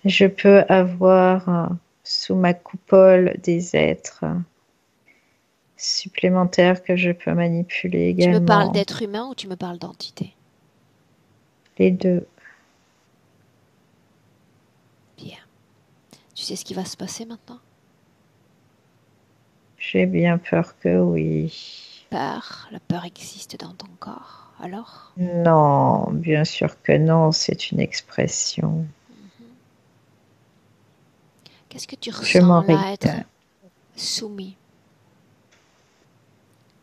Je peux avoir sous ma coupole des êtres supplémentaires que je peux manipuler Tu me parles également. d'être humain ou tu me parles d'entité? Les deux. Bien. Tu sais ce qui va se passer maintenant? J'ai bien peur que oui. Peur, la peur existe dans ton corps. Alors? Non, bien sûr que non, c'est une expression. Qu'est-ce que tu Je ressens m'en là, être régale. soumis?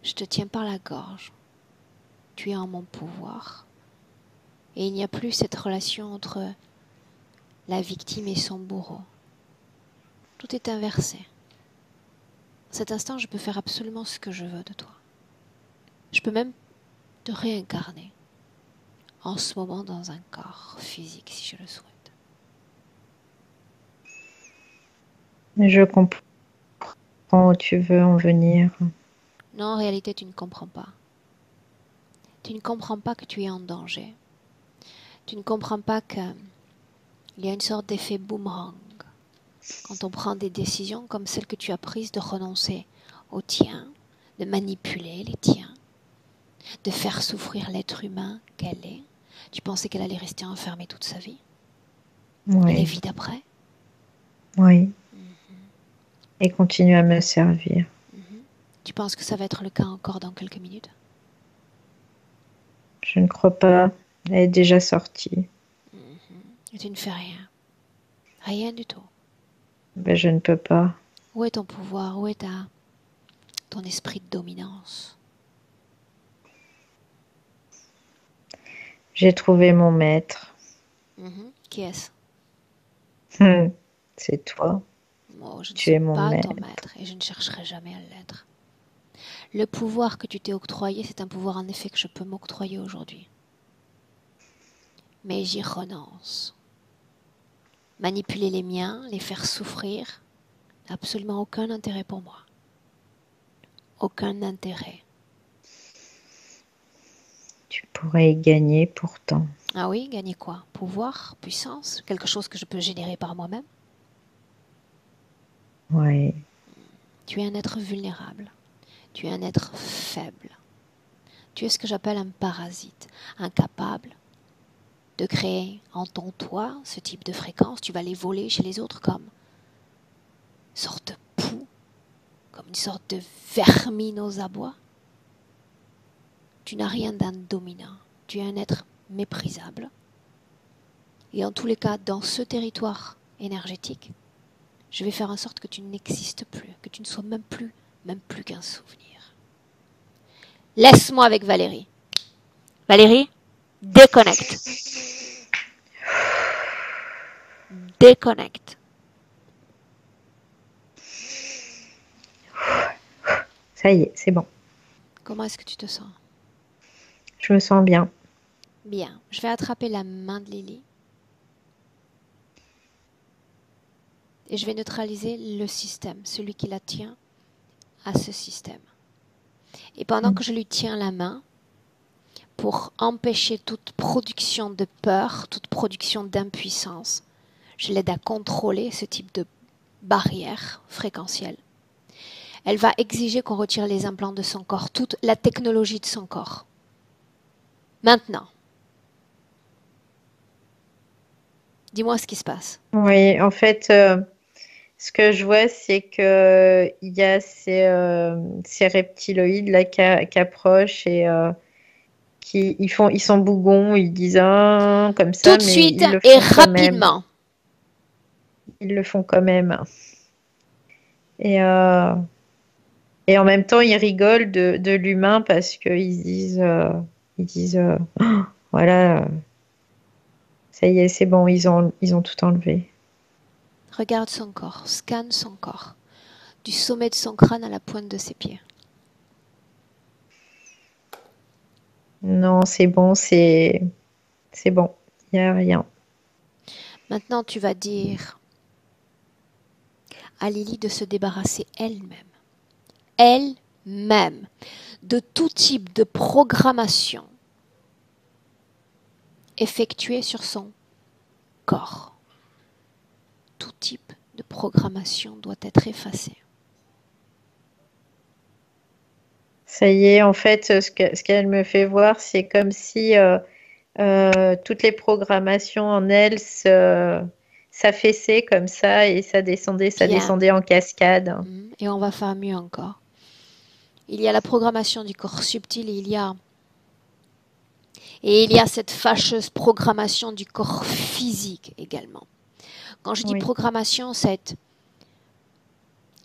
Je te tiens par la gorge. Tu es en mon pouvoir. Et il n'y a plus cette relation entre la victime et son bourreau. Tout est inversé. À cet instant, je peux faire absolument ce que je veux de toi. Je peux même te réincarner en ce moment dans un corps physique si je le souhaite. Je comprends où tu veux en venir. Non, en réalité, tu ne comprends pas. Tu ne comprends pas que tu es en danger. Tu ne comprends pas qu'il y a une sorte d'effet boomerang quand on prend des décisions comme celle que tu as prise de renoncer aux tiens, de manipuler les tiens, de faire souffrir l'être humain qu'elle est. Tu pensais qu'elle allait rester enfermée toute sa vie? Et les Oui, vies d'après? oui. Et continue à me servir. Tu penses que ça va être le cas encore dans quelques minutes? Je ne crois pas. Elle est déjà sortie. Et tu ne fais rien. Rien du tout. Ben, je ne peux pas. Où est ton pouvoir? Où est ton esprit de dominance? J'ai trouvé mon maître. Qui est-ce? C'est toi. Moi, je ne Tu suis es mon pas ton maître. maître et je ne chercherai jamais à l'être. Le pouvoir que tu t'es octroyé, c'est un pouvoir en effet que je peux m'octroyer aujourd'hui. Mais j'y renonce. Manipuler les miens, les faire souffrir, n'a absolument aucun intérêt pour moi. Aucun intérêt. Tu pourrais y gagner pourtant. Ah oui, gagner quoi? Pouvoir, puissance, quelque chose que je peux générer par moi-même? Oui. Tu es un être vulnérable. Tu es un être faible. Tu es ce que j'appelle un parasite, incapable de créer en ton toi ce type de fréquence. Tu vas les voler chez les autres comme une sorte de poux, comme une sorte de vermine aux abois. Tu n'as rien d'un dominant. Tu es un être méprisable. Et en tous les cas, dans ce territoire énergétique, je vais faire en sorte que tu n'existes plus, que tu ne sois même plus qu'un souvenir. Laisse-moi avec Valérie. Valérie, déconnecte. Déconnecte. Ça y est, c'est bon. Comment est-ce que tu te sens? Je me sens bien. Bien. Je vais attraper la main de Lily. Et je vais neutraliser le système, celui qui la tient à ce système. Et pendant que je lui tiens la main, pour empêcher toute production de peur, toute production d'impuissance, je l'aide à contrôler ce type de barrière fréquentielle. Elle va exiger qu'on retire les implants de son corps, toute la technologie de son corps. Maintenant, dis-moi ce qui se passe. Oui, en fait, ce que je vois, c'est que il y a ces reptiloïdes là qui approchent et ils sont bougons, ils disent comme ça, Tout de mais suite ils le et font quand même. rapidement. Ils le font quand même. Et, euh, et en même temps, ils rigolent de l'humain parce qu'ils disent, oh, voilà, ça y est, c'est bon, ils ont tout enlevé. Regarde son corps, scanne son corps, du sommet de son crâne à la pointe de ses pieds. Non, c'est bon, c'est bon, il n'y a rien. Maintenant, tu vas dire à Lily de se débarrasser elle-même, de tout type de programmation effectuée sur son corps. Tout type de programmation doit être effacé. Ça y est, en fait, ce qu'elle me fait voir, c'est comme si toutes les programmations en elle s'affaissaient comme ça et ça descendait en cascade. Et on va faire mieux encore. Il y a la programmation du corps subtil et il y a cette fâcheuse programmation du corps physique également. Quand je dis programmation, c'est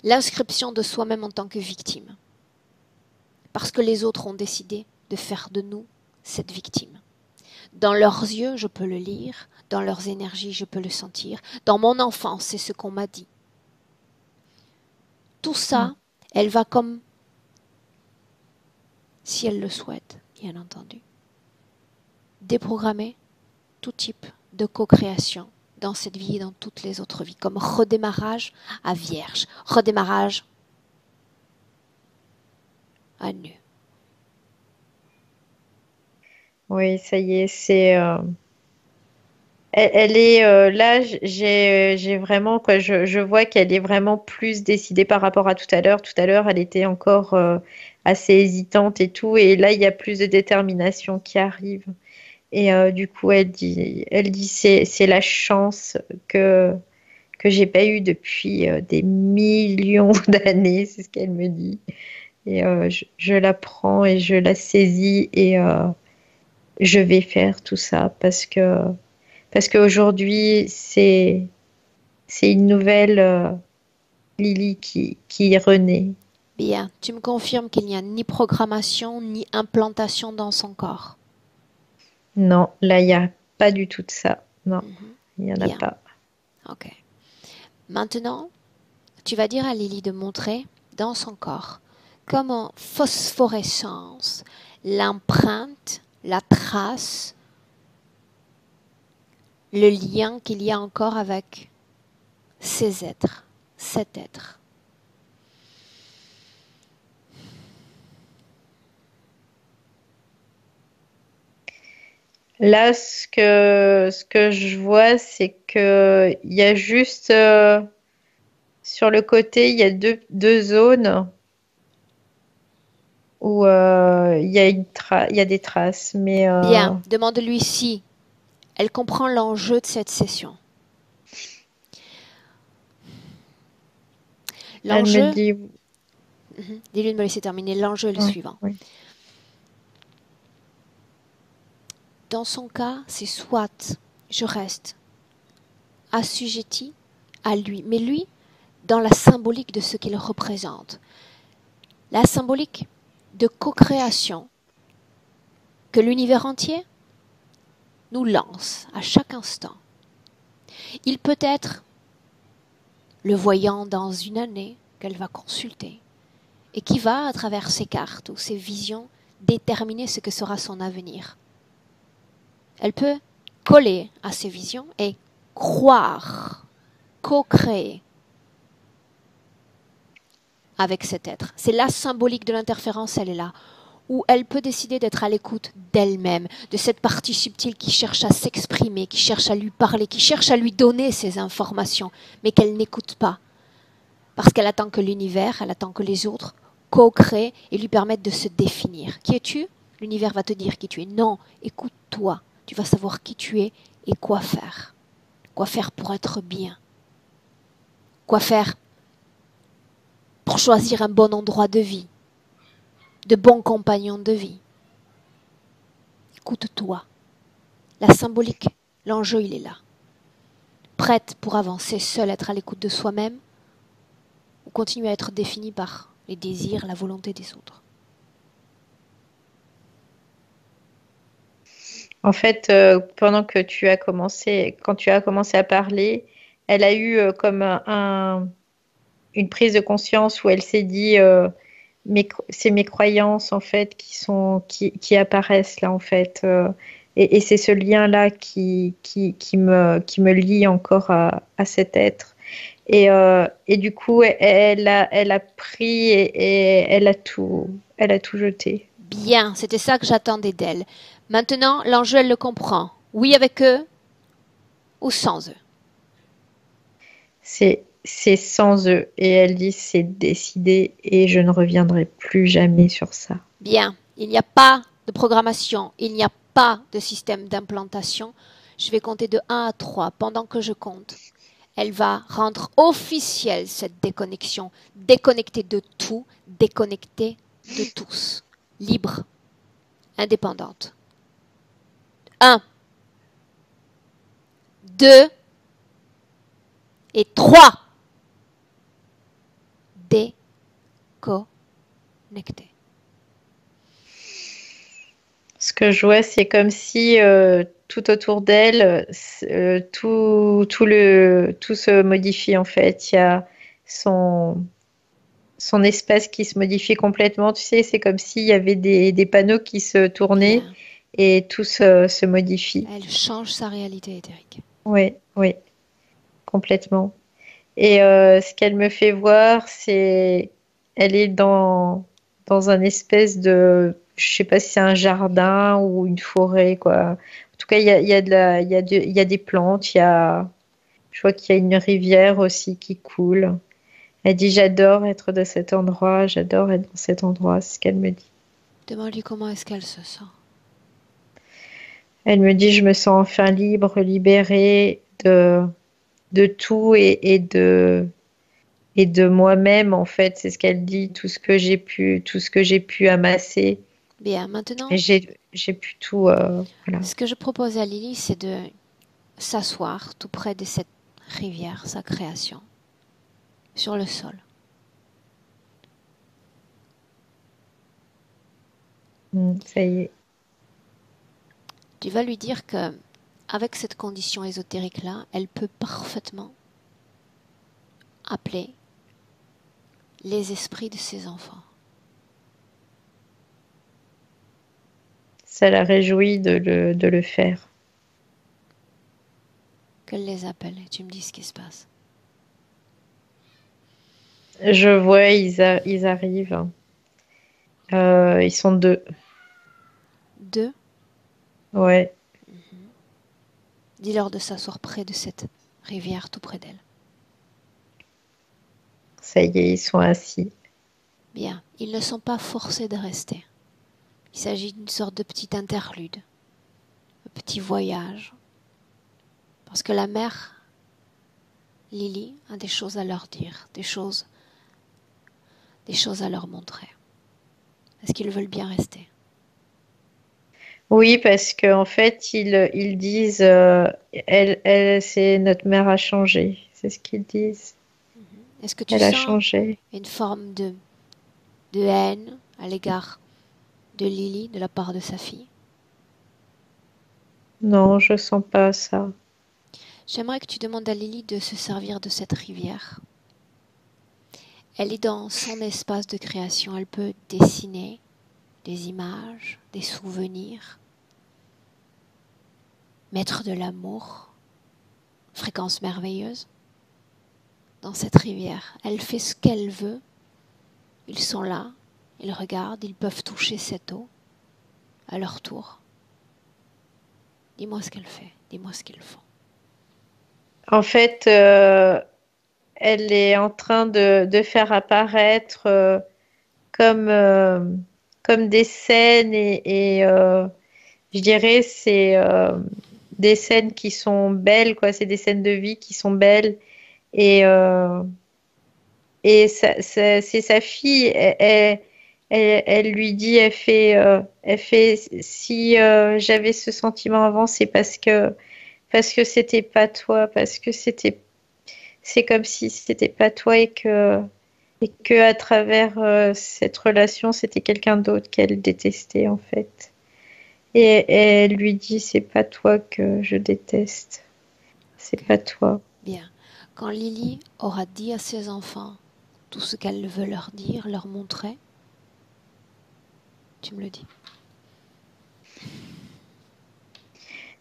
l'inscription de soi-même en tant que victime. Parce que les autres ont décidé de faire de nous cette victime. Dans leurs yeux, je peux le lire. Dans leurs énergies, je peux le sentir. Dans mon enfance, c'est ce qu'on m'a dit. Tout ça, elle va comme, si elle le souhaite, bien entendu, déprogrammer tout type de co-création dans cette vie et dans toutes les autres vies, comme redémarrage à vierge, redémarrage à nu. Oui, ça y est, elle est là, j'ai vraiment quoi, je vois qu'elle est vraiment plus décidée par rapport à tout à l'heure. Tout à l'heure, elle était encore assez hésitante et tout, et là, il y a plus de détermination qui arrive. Et du coup, elle dit c'est la chance que j'ai pas eue depuis des millions d'années, c'est ce qu'elle me dit. Et je la prends et je la saisis et je vais faire tout ça parce qu'aujourd'hui c'est une nouvelle Lily qui renaît. Bien, tu me confirmes qu'il n'y a ni programmation ni implantation dans son corps. Non, là il n'y a pas du tout de ça. Non, il n'y en a Bien. pas. Ok. Maintenant, tu vas dire à Lily de montrer dans son corps comme en phosphorescence l'empreinte, la trace, le lien qu'il y a encore avec ces êtres, cet être. Là, ce que je vois, c'est que il y a juste sur le côté, il y a deux zones où il y a il y a des traces. Mais Bien, demande-lui si elle comprend l'enjeu de cette session. elle me L'enjeu, dit, dis-lui de me laisser terminer, l'enjeu est le ouais, suivant. ouais. Dans son cas, c'est soit je reste assujetti à lui, mais lui, dans la symbolique de ce qu'il représente. La symbolique de co-création que l'univers entier nous lance à chaque instant. Il peut être le voyant dans une année qu'elle va consulter et qui va, à travers ses cartes ou ses visions, déterminer ce que sera son avenir. Elle peut coller à ses visions et croire, co-créer avec cet être. C'est la symbolique de l'interférence, elle est là. Où elle peut décider d'être à l'écoute d'elle-même, de cette partie subtile qui cherche à s'exprimer, qui cherche à lui parler, qui cherche à lui donner ces informations, mais qu'elle n'écoute pas. Parce qu'elle attend que l'univers, elle attend que les autres co-créent et lui permettent de se définir. Qui es-tu? L'univers va te dire qui tu es. Non, écoute-toi. Tu vas savoir qui tu es et quoi faire. Quoi faire pour être bien. Quoi faire pour choisir un bon endroit de vie. De bons compagnons de vie. Écoute-toi. La symbolique, l'enjeu, il est là. Prête pour avancer seule, être à l'écoute de soi-même, ou continuer à être définie par les désirs, la volonté des autres. En fait, pendant que quand tu as commencé à parler, elle a eu comme une prise de conscience où elle s'est dit, c'est mes croyances en fait qui apparaissent là en fait, et c'est ce lien-là qui me lie encore à cet être. Et du coup, elle a pris et elle a tout jeté. Bien, c'était ça que j'attendais d'elle. Maintenant, l'enjeu, elle le comprend. Oui avec eux ou sans eux. C'est sans eux. Et elle dit, c'est décidé et je ne reviendrai plus jamais sur ça. Bien, il n'y a pas de programmation, il n'y a pas de système d'implantation. Je vais compter de 1 à 3. Pendant que je compte, elle va rendre officielle cette déconnexion. Déconnectée de tout, déconnectée de tous. Libre, indépendante. 1, 2 et 3. Déconnectée. Ce que je vois, c'est comme si tout autour d'elle, tout se modifie en fait. Il y a son espace qui se modifie complètement. Tu sais, c'est comme s'il y avait des panneaux qui se tournaient Bien. et tout se modifie. Elle change sa réalité éthérique. Oui, oui, complètement. Et ce qu'elle me fait voir, c'est elle est dans un espèce de, je sais pas si c'est un jardin ou une forêt, quoi. En tout cas, il y a il y a des plantes, je vois qu'il y a une rivière aussi qui coule. Elle dit, j'adore être de cet endroit, j'adore être dans cet endroit, c'est ce qu'elle me dit. Demande-lui comment est-ce qu'elle se sent. Elle me dit, je me sens enfin libre, libérée de tout et de moi-même, en fait, c'est ce qu'elle dit, tout ce que j'ai pu amasser. Bien, maintenant, Et j'ai pu tout, voilà. ce que je propose à Lily, c'est de s'asseoir tout près de cette rivière, sa création, sur le sol. Ça y est. Tu vas lui dire que, avec cette condition ésotérique-là, elle peut parfaitement appeler les esprits de ses enfants. Ça la réjouit de le faire. Qu'elle les appelle et tu me dis ce qui se passe. Je vois, ils arrivent. Ils sont deux. 2, Ouais, dis-leur de s'asseoir près de cette rivière, tout près d'elle. ça y est, ils sont assis. Bien, ils ne sont pas forcés de rester. Il s'agit d'une sorte de petit interlude, un petit voyage. Parce que la mère, Lily, a des choses à leur dire, des choses à leur montrer. Est-ce qu'ils veulent bien rester? Oui, parce qu'en fait, ils disent, c'est notre mère a changé. C'est ce qu'ils disent. Est-ce que tu Elle a sens changé. une forme de haine à l'égard de Lily de la part de sa fille? Non, je sens pas ça. J'aimerais que tu demandes à Lily de se servir de cette rivière. Elle est dans son espace de création. Elle peut dessiner des images, des souvenirs, mettre de l'amour, fréquence merveilleuse, dans cette rivière. Elle fait ce qu'elle veut. Ils sont là, ils regardent, ils peuvent toucher cette eau à leur tour. Dis-moi ce qu'elle fait, dis-moi ce qu'ils font. En fait, elle est en train de faire apparaître comme, comme des scènes et je dirais c'est des scènes qui sont belles, quoi. C'est des scènes de vie qui sont belles et c'est sa fille. Elle lui dit, elle fait si j'avais ce sentiment avant, c'est parce que c'était pas toi, parce que c'est comme si c'était pas toi et que à travers cette relation, c'était quelqu'un d'autre qu'elle détestait en fait. Et elle lui dit, c'est pas toi que je déteste, c'est pas toi. Bien. Quand Lily aura dit à ses enfants tout ce qu'elle veut leur dire, leur montrer, tu me le dis.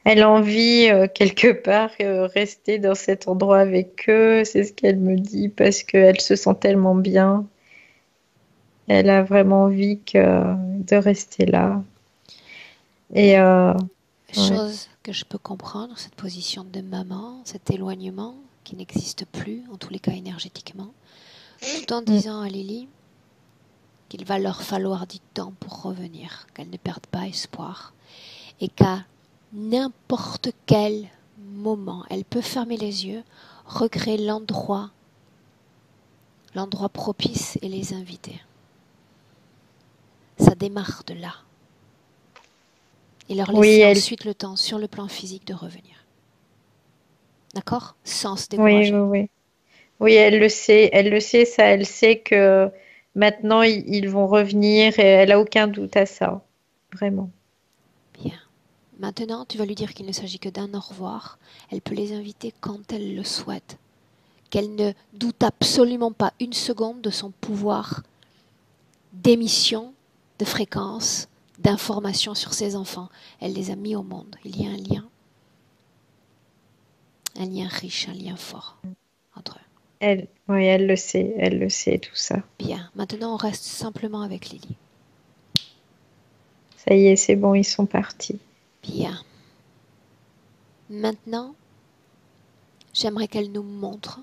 Elle a envie quelque part rester dans cet endroit avec eux, c'est ce qu'elle me dit parce qu'elle se sent tellement bien. Elle a vraiment envie de rester là. Et ouais. Chose que je peux comprendre, cette position de maman, cet éloignement qui n'existe plus, en tous les cas énergétiquement, tout en disant à Lily qu'il va leur falloir du temps pour revenir, qu'elle ne perde pas espoir et qu'à n'importe quel moment, elle peut fermer les yeux, recréer l'endroit propice et les inviter. Ça démarre de là. Et leur laisser ensuite le temps, sur le plan physique, de revenir. D'accord? Sans se décourager. Oui. Oui, elle le sait, ça, elle sait que maintenant ils vont revenir et elle a aucun doute à ça. Vraiment. Bien. Maintenant, tu vas lui dire qu'il ne s'agit que d'un au revoir. Elle peut les inviter quand elle le souhaite. Qu'elle ne doute absolument pas une seconde de son pouvoir d'émission, de fréquence, d'information sur ses enfants. Elle les a mis au monde. Il y a un lien riche, un lien fort entre eux. Elle le sait tout ça. Bien, maintenant on reste simplement avec Lily. Ça y est, c'est bon, ils sont partis. Bien. Maintenant, j'aimerais qu'elle nous montre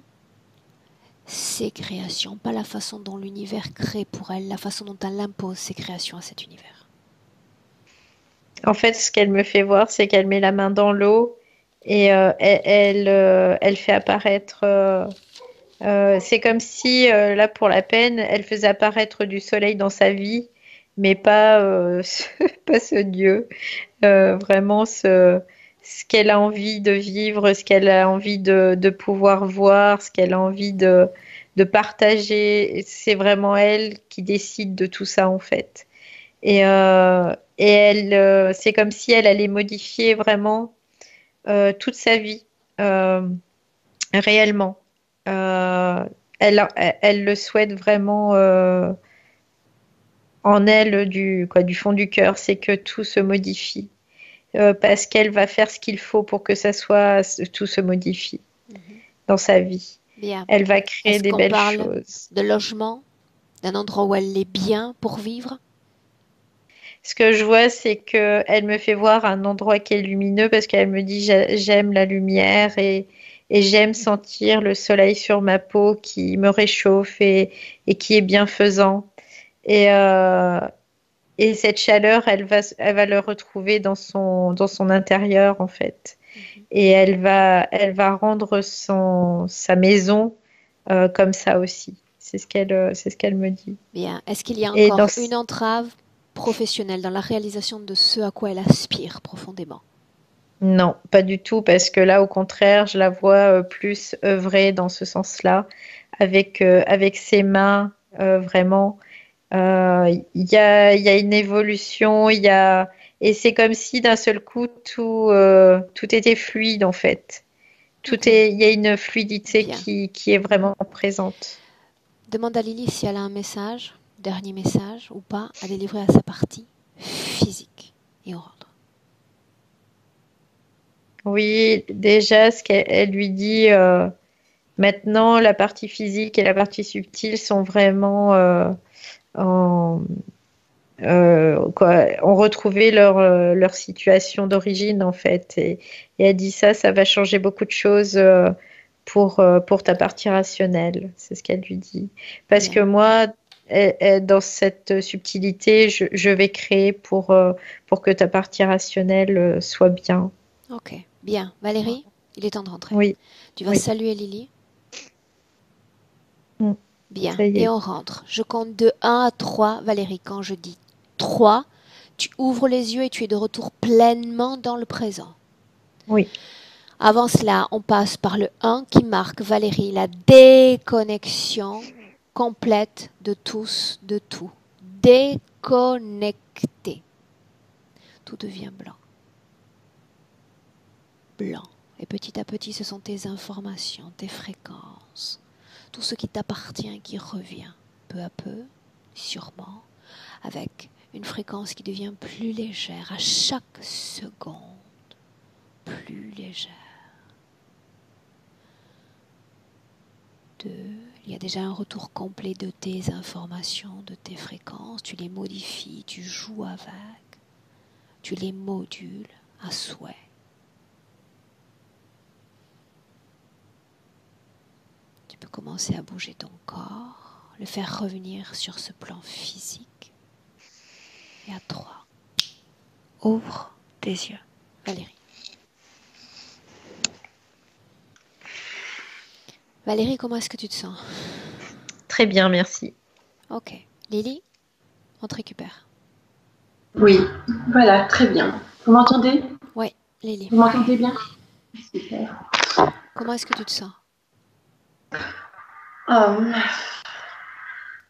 ses créations, pas la façon dont l'univers crée pour elle, la façon dont elle impose ses créations à cet univers. En fait, ce qu'elle me fait voir, c'est qu'elle met la main dans l'eau et elle fait apparaître. C'est comme si, là, pour la peine, elle faisait apparaître du soleil dans sa vie, mais pas, pas ce Dieu. Vraiment, ce qu'elle a envie de vivre, ce qu'elle a envie de pouvoir voir, ce qu'elle a envie de partager. C'est vraiment elle qui décide de tout ça, en fait. Et elle, c'est comme si elle allait modifier vraiment toute sa vie, réellement. Elle le souhaite vraiment en elle du fond du cœur, c'est que tout se modifie. Parce qu'elle va faire ce qu'il faut pour que tout se modifie dans sa vie. Bien. Elle va créer des belles choses. De logement, d'un endroit où elle est bien pour vivre. Ce que je vois, c'est qu'elle me fait voir un endroit qui est lumineux parce qu'elle me dit j'aime la lumière et j'aime sentir le soleil sur ma peau qui me réchauffe et qui est bienfaisant. Et, euh, et cette chaleur, elle va le retrouver dans son intérieur, en fait. Et elle va rendre sa maison comme ça aussi. C'est ce qu'elle me dit. Bien. Est-ce qu'il y a Et encore une entrave professionnelle dans la réalisation de ce à quoi elle aspire profondément? non, pas du tout, parce que là, au contraire, je la vois plus œuvrer dans ce sens-là, avec ses mains, vraiment. Il y a une évolution, et c'est comme si d'un seul coup, tout était fluide, en fait. Ok. Il y a une fluidité Bien. qui est vraiment présente. Demande à Lily si elle a un message, dernier message ou pas, à délivrer à sa partie physique. Et on rentre. Oui, déjà, ce qu'elle elle lui dit, maintenant, la partie physique et la partie subtile sont vraiment en, ont retrouvé leur situation d'origine, en fait. Et elle dit ça, ça va changer beaucoup de choses pour ta partie rationnelle. C'est ce qu'elle lui dit. Parce que Bien. moi, dans cette subtilité, je vais créer pour que ta partie rationnelle soit bien. Ok. Bien. Valérie, il est temps de rentrer. Oui, Tu vas oui. saluer Lily. Mm. Bien. Ça y Et est. on rentre. Je compte de 1 à 3. Valérie, quand je dis 3, tu ouvres les yeux et tu es de retour pleinement dans le présent. Oui. Avant cela, on passe par le 1 qui marque, Valérie, la déconnexion complète de tous, de tout. Déconnecté. Tout devient blanc. Blanc. Et petit à petit, ce sont tes informations, tes fréquences, tout ce qui t'appartient qui revient peu à peu, sûrement, avec une fréquence qui devient plus légère à chaque seconde, plus légère. 2, il y a déjà un retour complet de tes informations, de tes fréquences, tu les modifies, tu joues avec, tu les modules à souhait. Tu peux commencer à bouger ton corps, le faire revenir sur ce plan physique. Et à 3, ouvre tes yeux. Valérie. Valérie, comment est-ce que tu te sens? Très bien, merci. Ok. Lily, on te récupère. Oui, voilà, très bien. Vous m'entendez? Oui, Lily. Vous m'entendez bien? Super. Comment est-ce que tu te sens? Euh,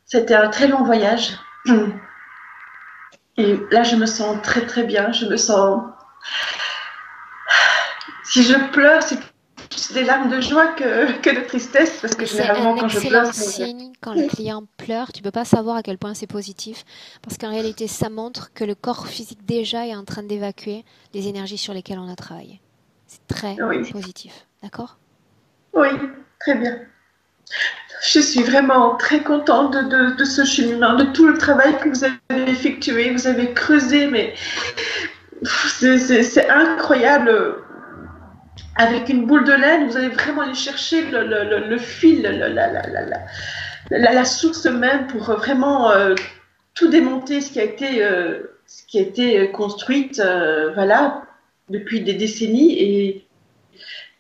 C'était un très long voyage. Et là, je me sens très très bien. Je me sens. Si je pleure, c'est plus des larmes de joie que de tristesse, parce que Mais c'est un généralement, quand je pleure, excellent c'est. signe quand le client pleure. Tu ne peux pas savoir à quel point c'est positif, parce qu'en réalité, ça montre que le corps physique déjà est en train d'évacuer les énergies sur lesquelles on a travaillé. C'est très Oui, positif. D'accord? oui, très bien. Je suis vraiment très contente de ce cheminement, de tout le travail que vous avez effectué. Vous avez creusé, mais c'est incroyable. Avec une boule de laine, vous allez vraiment aller chercher le fil, la source même pour vraiment tout démonter ce qui a été construite voilà, depuis des décennies. Et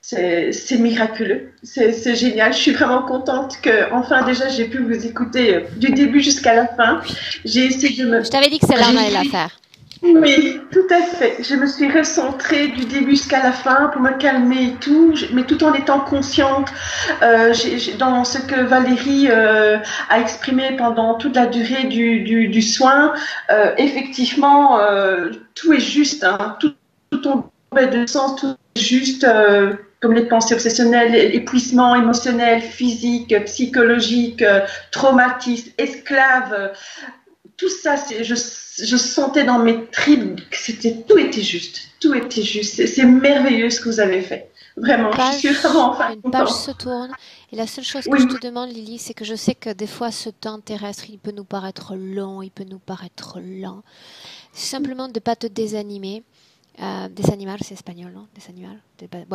c'est miraculeux, c'est génial. Je suis vraiment contente que, enfin, déjà, j'ai pu vous écouter du début jusqu'à la fin. J'ai essayé de me. Je t'avais dit que celle-là, on allait la faire. Oui, tout à fait. Je me suis recentrée du début jusqu'à la fin pour me calmer et tout, mais tout en étant consciente dans ce que Valérie a exprimé pendant toute la durée du soin. Effectivement, tout est juste, hein, tout tombe de sens, tout est juste. Comme les pensées obsessionnelles, l'épuisement émotionnel, physique, psychologique, traumatisme, esclave, tout ça, je sentais dans mes tripes que tout était juste. Tout était juste. C'est merveilleux ce que vous avez fait. Vraiment, je suis vraiment enfin Une page contente. se tourne. Et la seule chose que Oui, je te demande, Lily, c'est que je sais que des fois, ce temps terrestre, il peut nous paraître long, il peut nous paraître lent. Simplement de ne pas te désanimer. Desanimer, c'est espagnol, non?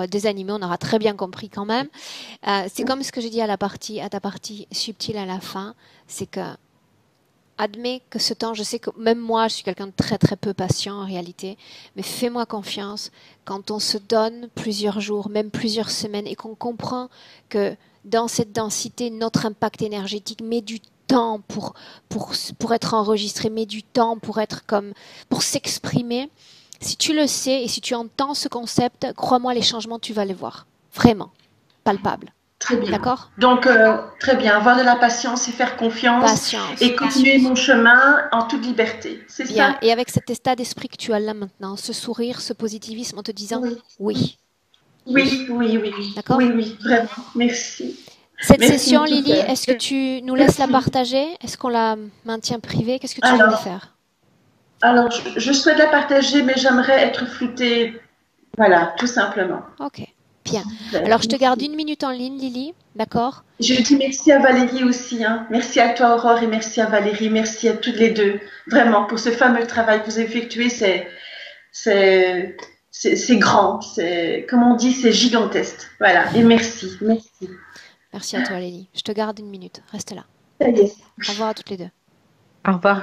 Désanimer, on aura très bien compris quand même. C'est comme ce que j'ai dit à ta partie subtile à la fin, c'est que admets que ce temps, je sais que même moi, je suis quelqu'un de très très peu patient en réalité, mais fais-moi confiance, quand on se donne plusieurs jours, même plusieurs semaines, et qu'on comprend que dans cette densité, notre impact énergétique met du temps pour être enregistré, met du temps pour s'exprimer. Si tu le sais et si tu entends ce concept, crois-moi, les changements, tu vas les voir. Vraiment. Palpables. Très bien. D'accord? Donc, très bien. Avoir de la patience et faire confiance et continuer mon chemin en toute liberté. C'est bien. Ça? Et avec cet état d'esprit que tu as là maintenant, ce sourire, ce positivisme en te disant oui. Oui. D'accord? Oui, vraiment. Merci. Cette Merci, session, Lily, est-ce que tu nous laisses la partager? Est-ce qu'on la maintient privée? Qu'est-ce que tu voudrais faire? Alors, je souhaite la partager, mais j'aimerais être floutée. Voilà, tout simplement. Ok, bien. Alors, je te garde 1 minute en ligne, Lily, d'accord? Je dis merci à Valérie aussi. Hein. Merci à toi, Aurore, et merci à Valérie. Merci à toutes les deux. Vraiment, pour ce fameux travail que vous effectuez, c'est grand. Comme on dit, c'est gigantesque. Voilà, et merci. Merci. Merci à toi, Lily. Je te garde 1 minute. Reste là. Ça y est. Au revoir à toutes les deux. Au revoir.